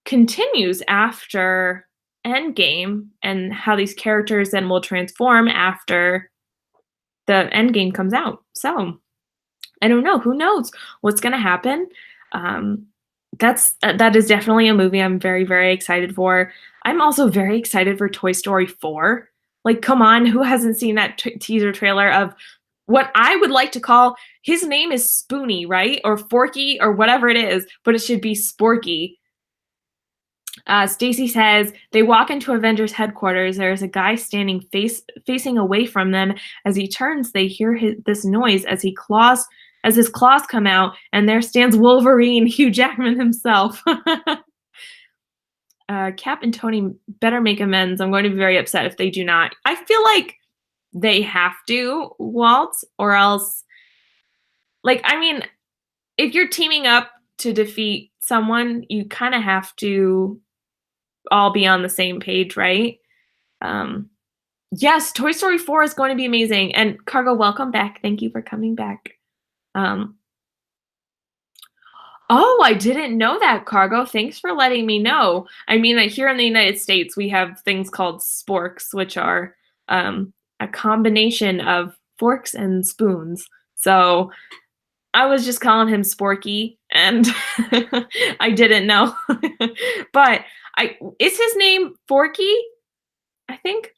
continues after Endgame and how these characters then will transform after the Endgame comes out. So, I don't know. Who knows what's gonna happen? That is definitely a movie I'm very, very excited for. I'm also very excited for Toy Story 4. Like, come on, who hasn't seen that teaser trailer of what I would like to call his name is Spoonie, right? Or Forky or whatever it is, but it should be Sporky. Stacy says they walk into Avengers headquarters. There's a guy standing facing away from them. As he turns, they hear this noise as his claws come out, and there stands Wolverine, Hugh Jackman himself. Cap and Tony better make amends. I'm going to be very upset if they do not. I feel like they have to, Walt, or else Like, I mean, if you're teaming up to defeat someone, you kinda have to all be on the same page, right? Um, yes, Toy Story 4 is going to be amazing, and Cargo, welcome back. Thank you for coming back. Um, oh, I didn't know that, Cargo. Thanks for letting me know. I mean, here in the United States, we have things called sporks, which are a combination of forks and spoons. So I was just calling him Sporky, and I didn't know. But is his name Forky? I think.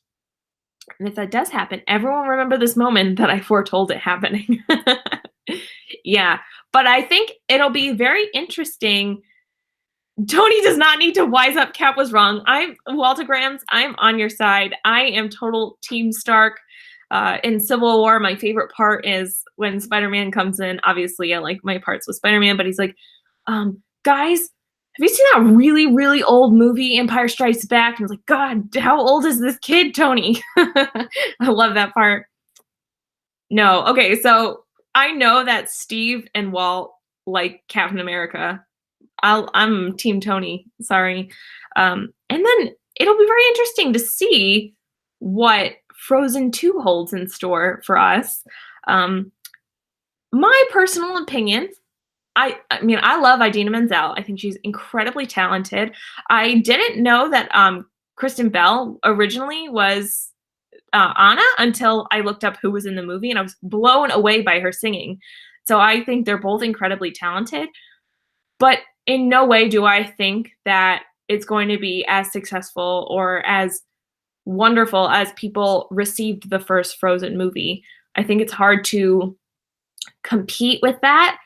And if that does happen, everyone remember this moment that I foretold it happening. Yeah, but I think it'll be very interesting. Tony does not need to wise up. Cap was wrong. I'm Waltograms. I'm on your side. I am total Team Stark. In Civil War, my favorite part is when Spider-Man comes in. Obviously, I like my parts with Spider-Man, but he's like, guys, have you seen that really, really old movie, Empire Strikes Back? And I was like, God, how old is this kid, Tony? I love that part. No, okay, so I know that Steve and Walt like Captain America. I'm Team Tony. Sorry. And then it'll be very interesting to see what Frozen 2 holds in store for us. My personal opinion, I mean, I love Idina Menzel. I think she's incredibly talented. I didn't know that Kristen Bell originally was Anna until I looked up who was in the movie, and I was blown away by her singing. So I think they're both incredibly talented. But in no way do I think that it's going to be as successful or as wonderful as people received the first Frozen movie. I think it's hard to compete with that.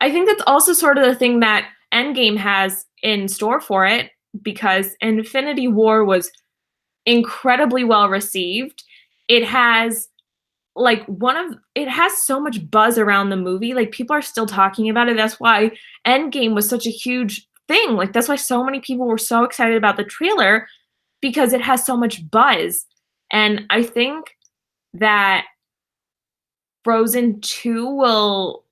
I think that's also sort of the thing that Endgame has in store for it, because Infinity War was incredibly well received. It has it has so much buzz around the movie. Like, people are still talking about it. That's why Endgame was such a huge thing. Like, that's why so many people were so excited about the trailer, because it has so much buzz. And I think that Frozen 2 will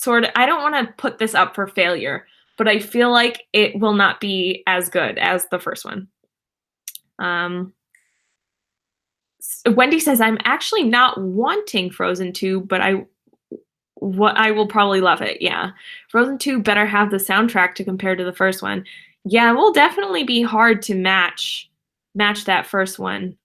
I don't want to put this up for failure, but I feel like it will not be as good as the first one. Wendy says, I'm actually not wanting Frozen 2, but I will probably love it. Yeah. Frozen 2 better have the soundtrack to compare to the first one. Yeah, it will definitely be hard to match that first one.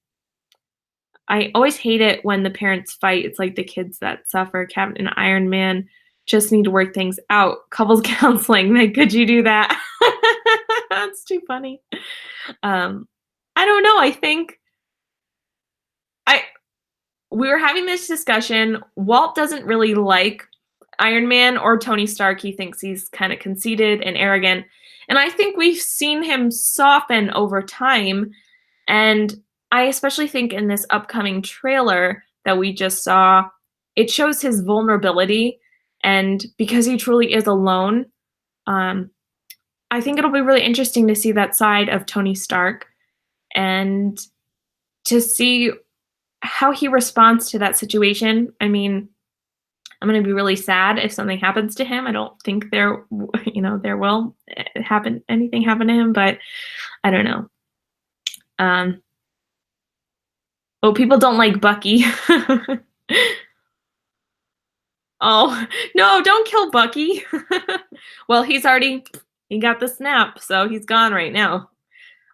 I always hate it when the parents fight. It's like the kids that suffer. Captain and Iron Man just need to work things out. Couples counseling. Like, could you do that? That's too funny. I don't know. I think we were having this discussion. Walt doesn't really like Iron Man or Tony Stark. He thinks he's kind of conceited and arrogant. And I think we've seen him soften over time. And I especially think in this upcoming trailer that we just saw, it shows his vulnerability. And because he truly is alone, I think it'll be really interesting to see that side of Tony Stark and to see how he responds to that situation. I mean, I'm going to be really sad if something happens to him. I don't think there will anything happen to him, but I don't know. Oh, people don't like Bucky. Oh, no, don't kill Bucky. Well, he got the snap, so he's gone right now.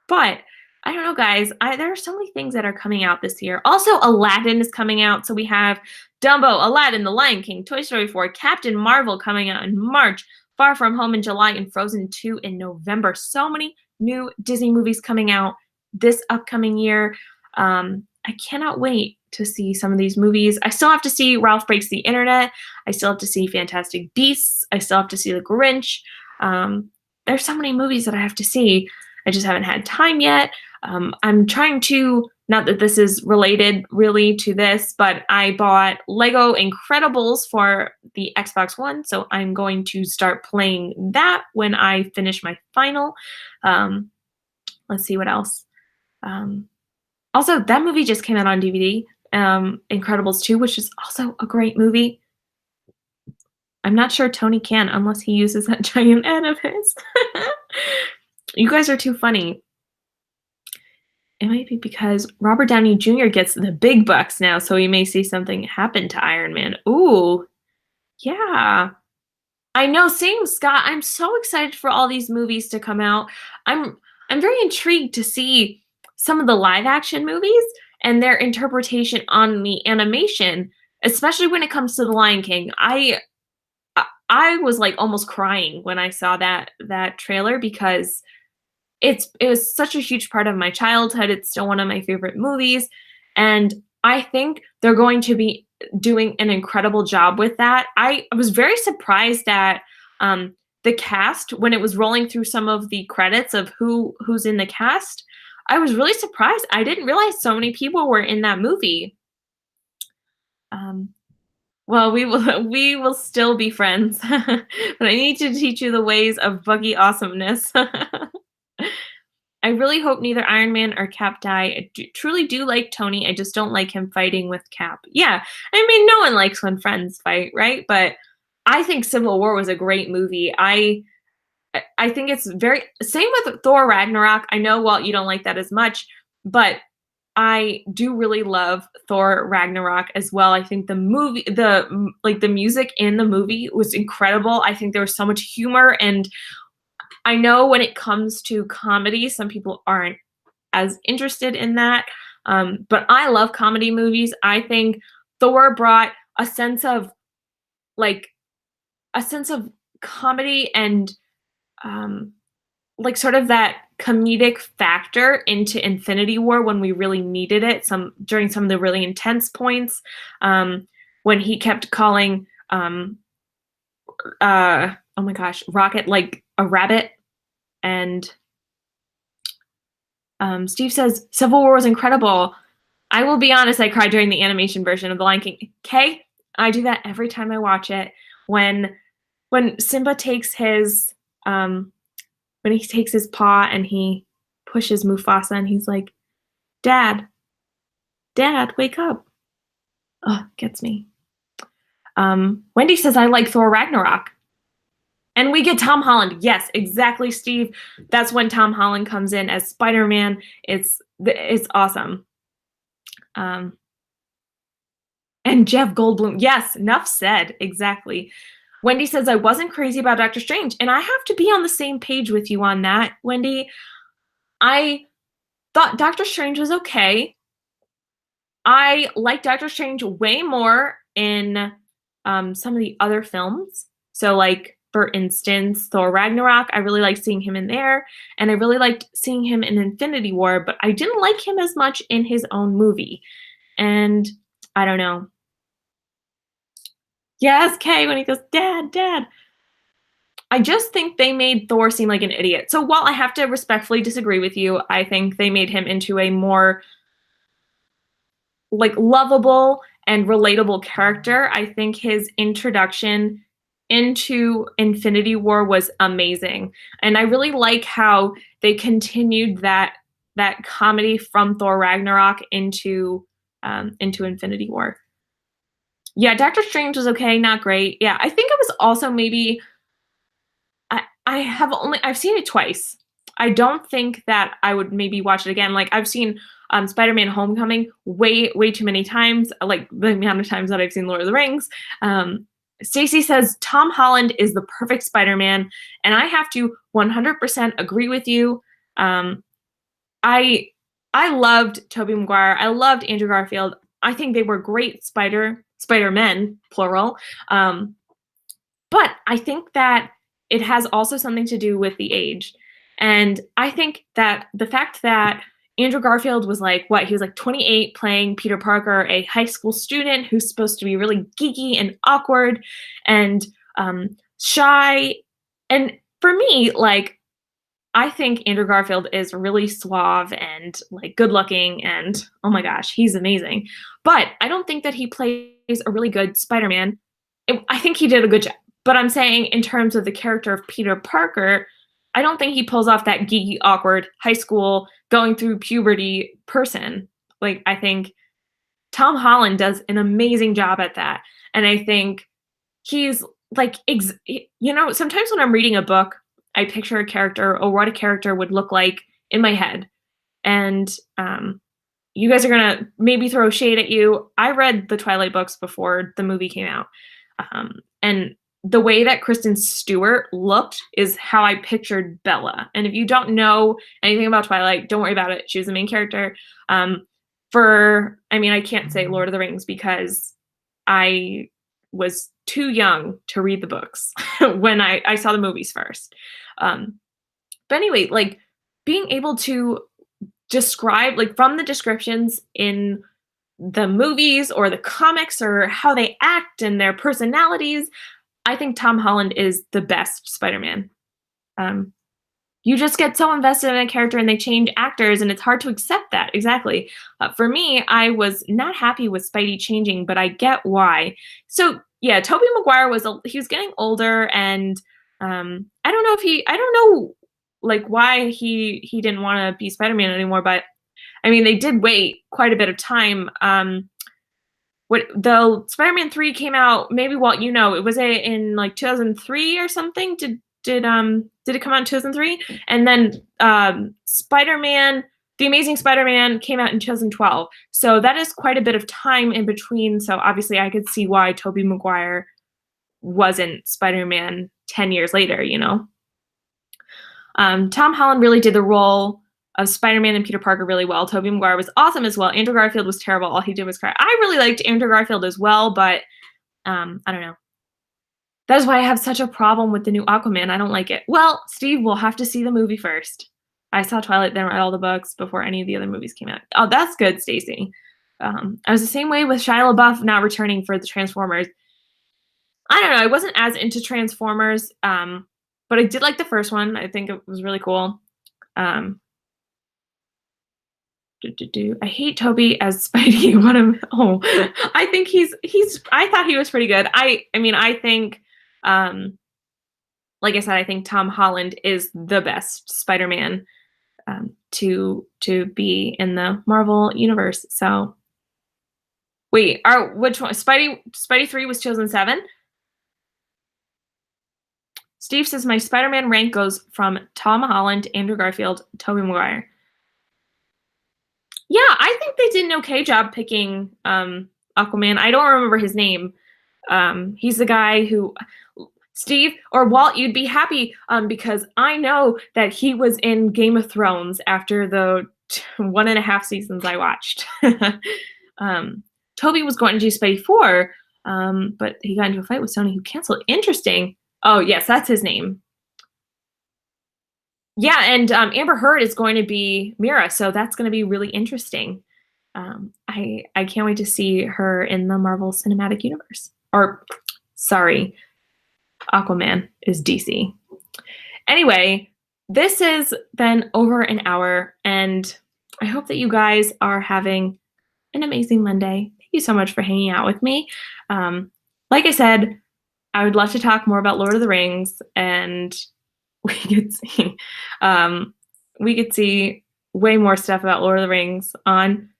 But I don't know, guys. There are so many things that are coming out this year. Also, Aladdin is coming out. So we have Dumbo, Aladdin, The Lion King, Toy Story 4, Captain Marvel coming out in March, Far From Home in July, and Frozen 2 in November. So many new Disney movies coming out this upcoming year. I cannot wait to see some of these movies. I still have to see Ralph Breaks the Internet. I still have to see Fantastic Beasts. I still have to see The Grinch. There's so many movies that I have to see. I just haven't had time yet. I'm trying to, not that this is related really to this, but I bought Lego Incredibles for the Xbox One, so I'm going to start playing that when I finish my final. Let's see what else. Also, that movie just came out on DVD, Incredibles 2, which is also a great movie. I'm not sure Tony can unless he uses that giant head of his. You guys are too funny. It might be because Robert Downey Jr. gets the big bucks now, so we may see something happen to Iron Man. Ooh, yeah. I know, same, Scott. I'm so excited for all these movies to come out. I'm I'm very intrigued to see some of the live action movies and their interpretation on the animation, especially when it comes to The Lion King. I was like almost crying when I saw that trailer because it was such a huge part of my childhood. It's still one of my favorite movies, and I think they're going to be doing an incredible job with that. I was very surprised at the cast when it was rolling through some of the credits of who's in the cast. I was really surprised. I didn't realize so many people were in that movie. Um, well, we will still be friends, but I need to teach you the ways of buggy awesomeness. I really hope neither Iron Man or Cap die. Truly do like Tony. I just don't like him fighting with Cap. Yeah, I mean, no one likes when friends fight, right? But I think Civil War was a great movie. I think it's very same with Thor Ragnarok. I know, well, you don't like that as much, but I do really love Thor Ragnarok as well. I think the movie, the music in the movie was incredible. I think there was so much humor, and I know when it comes to comedy, some people aren't as interested in that. But I love comedy movies. I think Thor brought a sense of like a sense of comedy and like sort of that comedic factor into Infinity War when we really needed it. During some of the really intense points, when he kept calling oh my gosh, Rocket like a rabbit. And Steve says, Civil War was incredible. I will be honest, I cried during the animation version of The Lion King. Okay? I do that every time I watch it. When Simba takes his when he takes his paw and he pushes Mufasa and he's like, Dad, wake up. Oh, gets me. Wendy says, I like Thor Ragnarok. And we get Tom Holland. Yes, exactly, Steve. That's when Tom Holland comes in as Spider-Man. It's awesome. And Jeff Goldblum. Yes, enough said. Exactly. Wendy says, I wasn't crazy about Doctor Strange. And I have to be on the same page with you on that, Wendy. I thought Doctor Strange was okay. I like Doctor Strange way more in some of the other films. So like, for instance, Thor Ragnarok, I really liked seeing him in there, and I really liked seeing him in Infinity War, but I didn't like him as much in his own movie. And I don't know. Yes, Kay, when he goes, Dad. I just think they made Thor seem like an idiot. So while I have to respectfully disagree with you, I think they made him into a more like lovable and relatable character. I think his introduction into Infinity War was amazing. And I really like how they continued that comedy from Thor Ragnarok into Infinity War. Yeah, Doctor Strange was okay, not great. Yeah, I think it was also maybe I've seen it twice. I don't think that I would maybe watch it again. Like I've seen Spider-Man Homecoming way too many times, like the amount of times that I've seen Lord of the Rings. Stacy says Tom Holland is the perfect Spider-Man, and I have to 100% agree with you. I loved Tobey Maguire. I loved Andrew Garfield. I think they were great Spider-Men, plural. But I think that it has also something to do with the age. And I think that the fact that Andrew Garfield was like, he was like 28 playing Peter Parker, a high school student who's supposed to be really geeky and awkward and shy. And for me, like, I think Andrew Garfield is really suave and like good looking and oh my gosh, he's amazing. But I don't think that he plays a really good Spider-Man. I think he did a good job. But I'm saying in terms of the character of Peter Parker, I don't think he pulls off that geeky, awkward, high school, going through puberty person. Like, I think Tom Holland does an amazing job at that. And I think he's like, you know, sometimes when I'm reading a book, I picture a character or what a character would look like in my head. And you guys are gonna maybe throw shade at you. I read the Twilight books before the movie came out. And the way that Kristen Stewart looked is how I pictured Bella. And if you don't know anything about Twilight, don't worry about it. She was the main character. I mean, I can't say Lord of the Rings because I was too young to read the books when I saw the movies first. But anyway, like being able to describe, like from the descriptions in the movies or the comics or how they act and their personalities, I think Tom Holland is the best Spider-Man. You just get so invested in a character and they change actors and it's hard to accept that. Exactly. For me, I was not happy with Spidey changing, but I get why. So yeah, Tobey Maguire he was getting older and I don't know like why he didn't want to be Spider-Man anymore, but I mean, they did wait quite a bit of time. The Spider-Man 3 came out, maybe Walt, you know, it was in like 2003 or something. Did it come out in 2003? And then Spider-Man, The Amazing Spider-Man came out in 2012. So that is quite a bit of time in between. So obviously I could see why Tobey Maguire wasn't Spider-Man 10 years later, you know? Tom Holland really did the role of Spider-Man and Peter Parker really well. Tobey Maguire was awesome as well. Andrew Garfield was terrible. All he did was cry. I really liked Andrew Garfield as well, but I don't know. That is why I have such a problem with the new Aquaman. I don't like it. Well, Steve, we'll have to see the movie first. I saw Twilight, then read all the books before any of the other movies came out. Oh, that's good, Stacey. I was the same way with Shia LaBeouf not returning for the Transformers. I don't know. I wasn't as into Transformers, but I did like the first one. I think it was really cool. I hate Toby as Spidey. I think I thought he was pretty good. I mean, I think, like I said, I think Tom Holland is the best Spider-Man to be in the Marvel universe. So, wait, which one? Spidey 3 was 2007? Steve says my Spider-Man rank goes from Tom Holland, Andrew Garfield, Tobey Maguire. Yeah, I think they did an okay job picking Aquaman. I don't remember his name. He's the guy who, Steve or Walt, you'd be happy because I know that he was in Game of Thrones after the 1.5 seasons I watched. Toby was going to do Spidey 4, but he got into a fight with Sony who canceled. Interesting. Oh, yes, that's his name. Yeah, and Amber Heard is going to be Mira, so that's going to be really interesting. I can't wait to see her in the Marvel Cinematic Universe. Or, sorry, Aquaman is DC. Anyway, this has been over an hour, and I hope that you guys are having an amazing Monday. Thank you so much for hanging out with me. Like I said, I would love to talk more about Lord of the Rings, and we could see way more stuff about Lord of the Rings on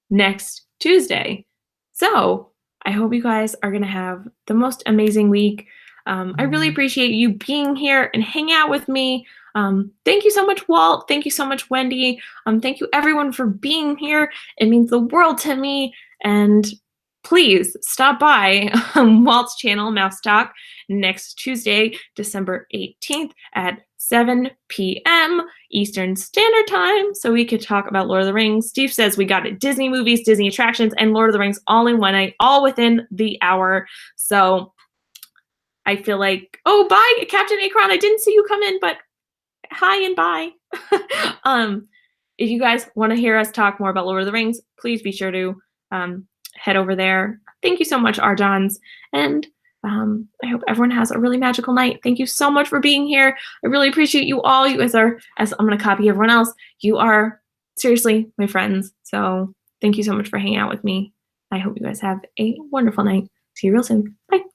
next Tuesday. So I hope you guys are going to have the most amazing week. I really appreciate you being here and hanging out with me. Thank you so much, Walt. Thank you so much, Wendy. Thank you, everyone, for being here. It means the world to me. And please stop by Walt's channel, Mouse Talk, next Tuesday, December 18th at 7 p.m. Eastern Standard Time, so we could talk about Lord of the Rings. Steve says we got it. Disney movies, Disney attractions, and Lord of the Rings all in one night, all within the hour. So I feel like, oh, bye, Captain Akron. I didn't see you come in, but hi and bye. If you guys want to hear us talk more about Lord of the Rings, please be sure to head over there. Thank you so much, Arjons. And I hope everyone has a really magical night. Thank you so much for being here. I really appreciate you all. You guys are, as I'm going to copy everyone else, you are seriously my friends. So thank you so much for hanging out with me. I hope you guys have a wonderful night. See you real soon. Bye.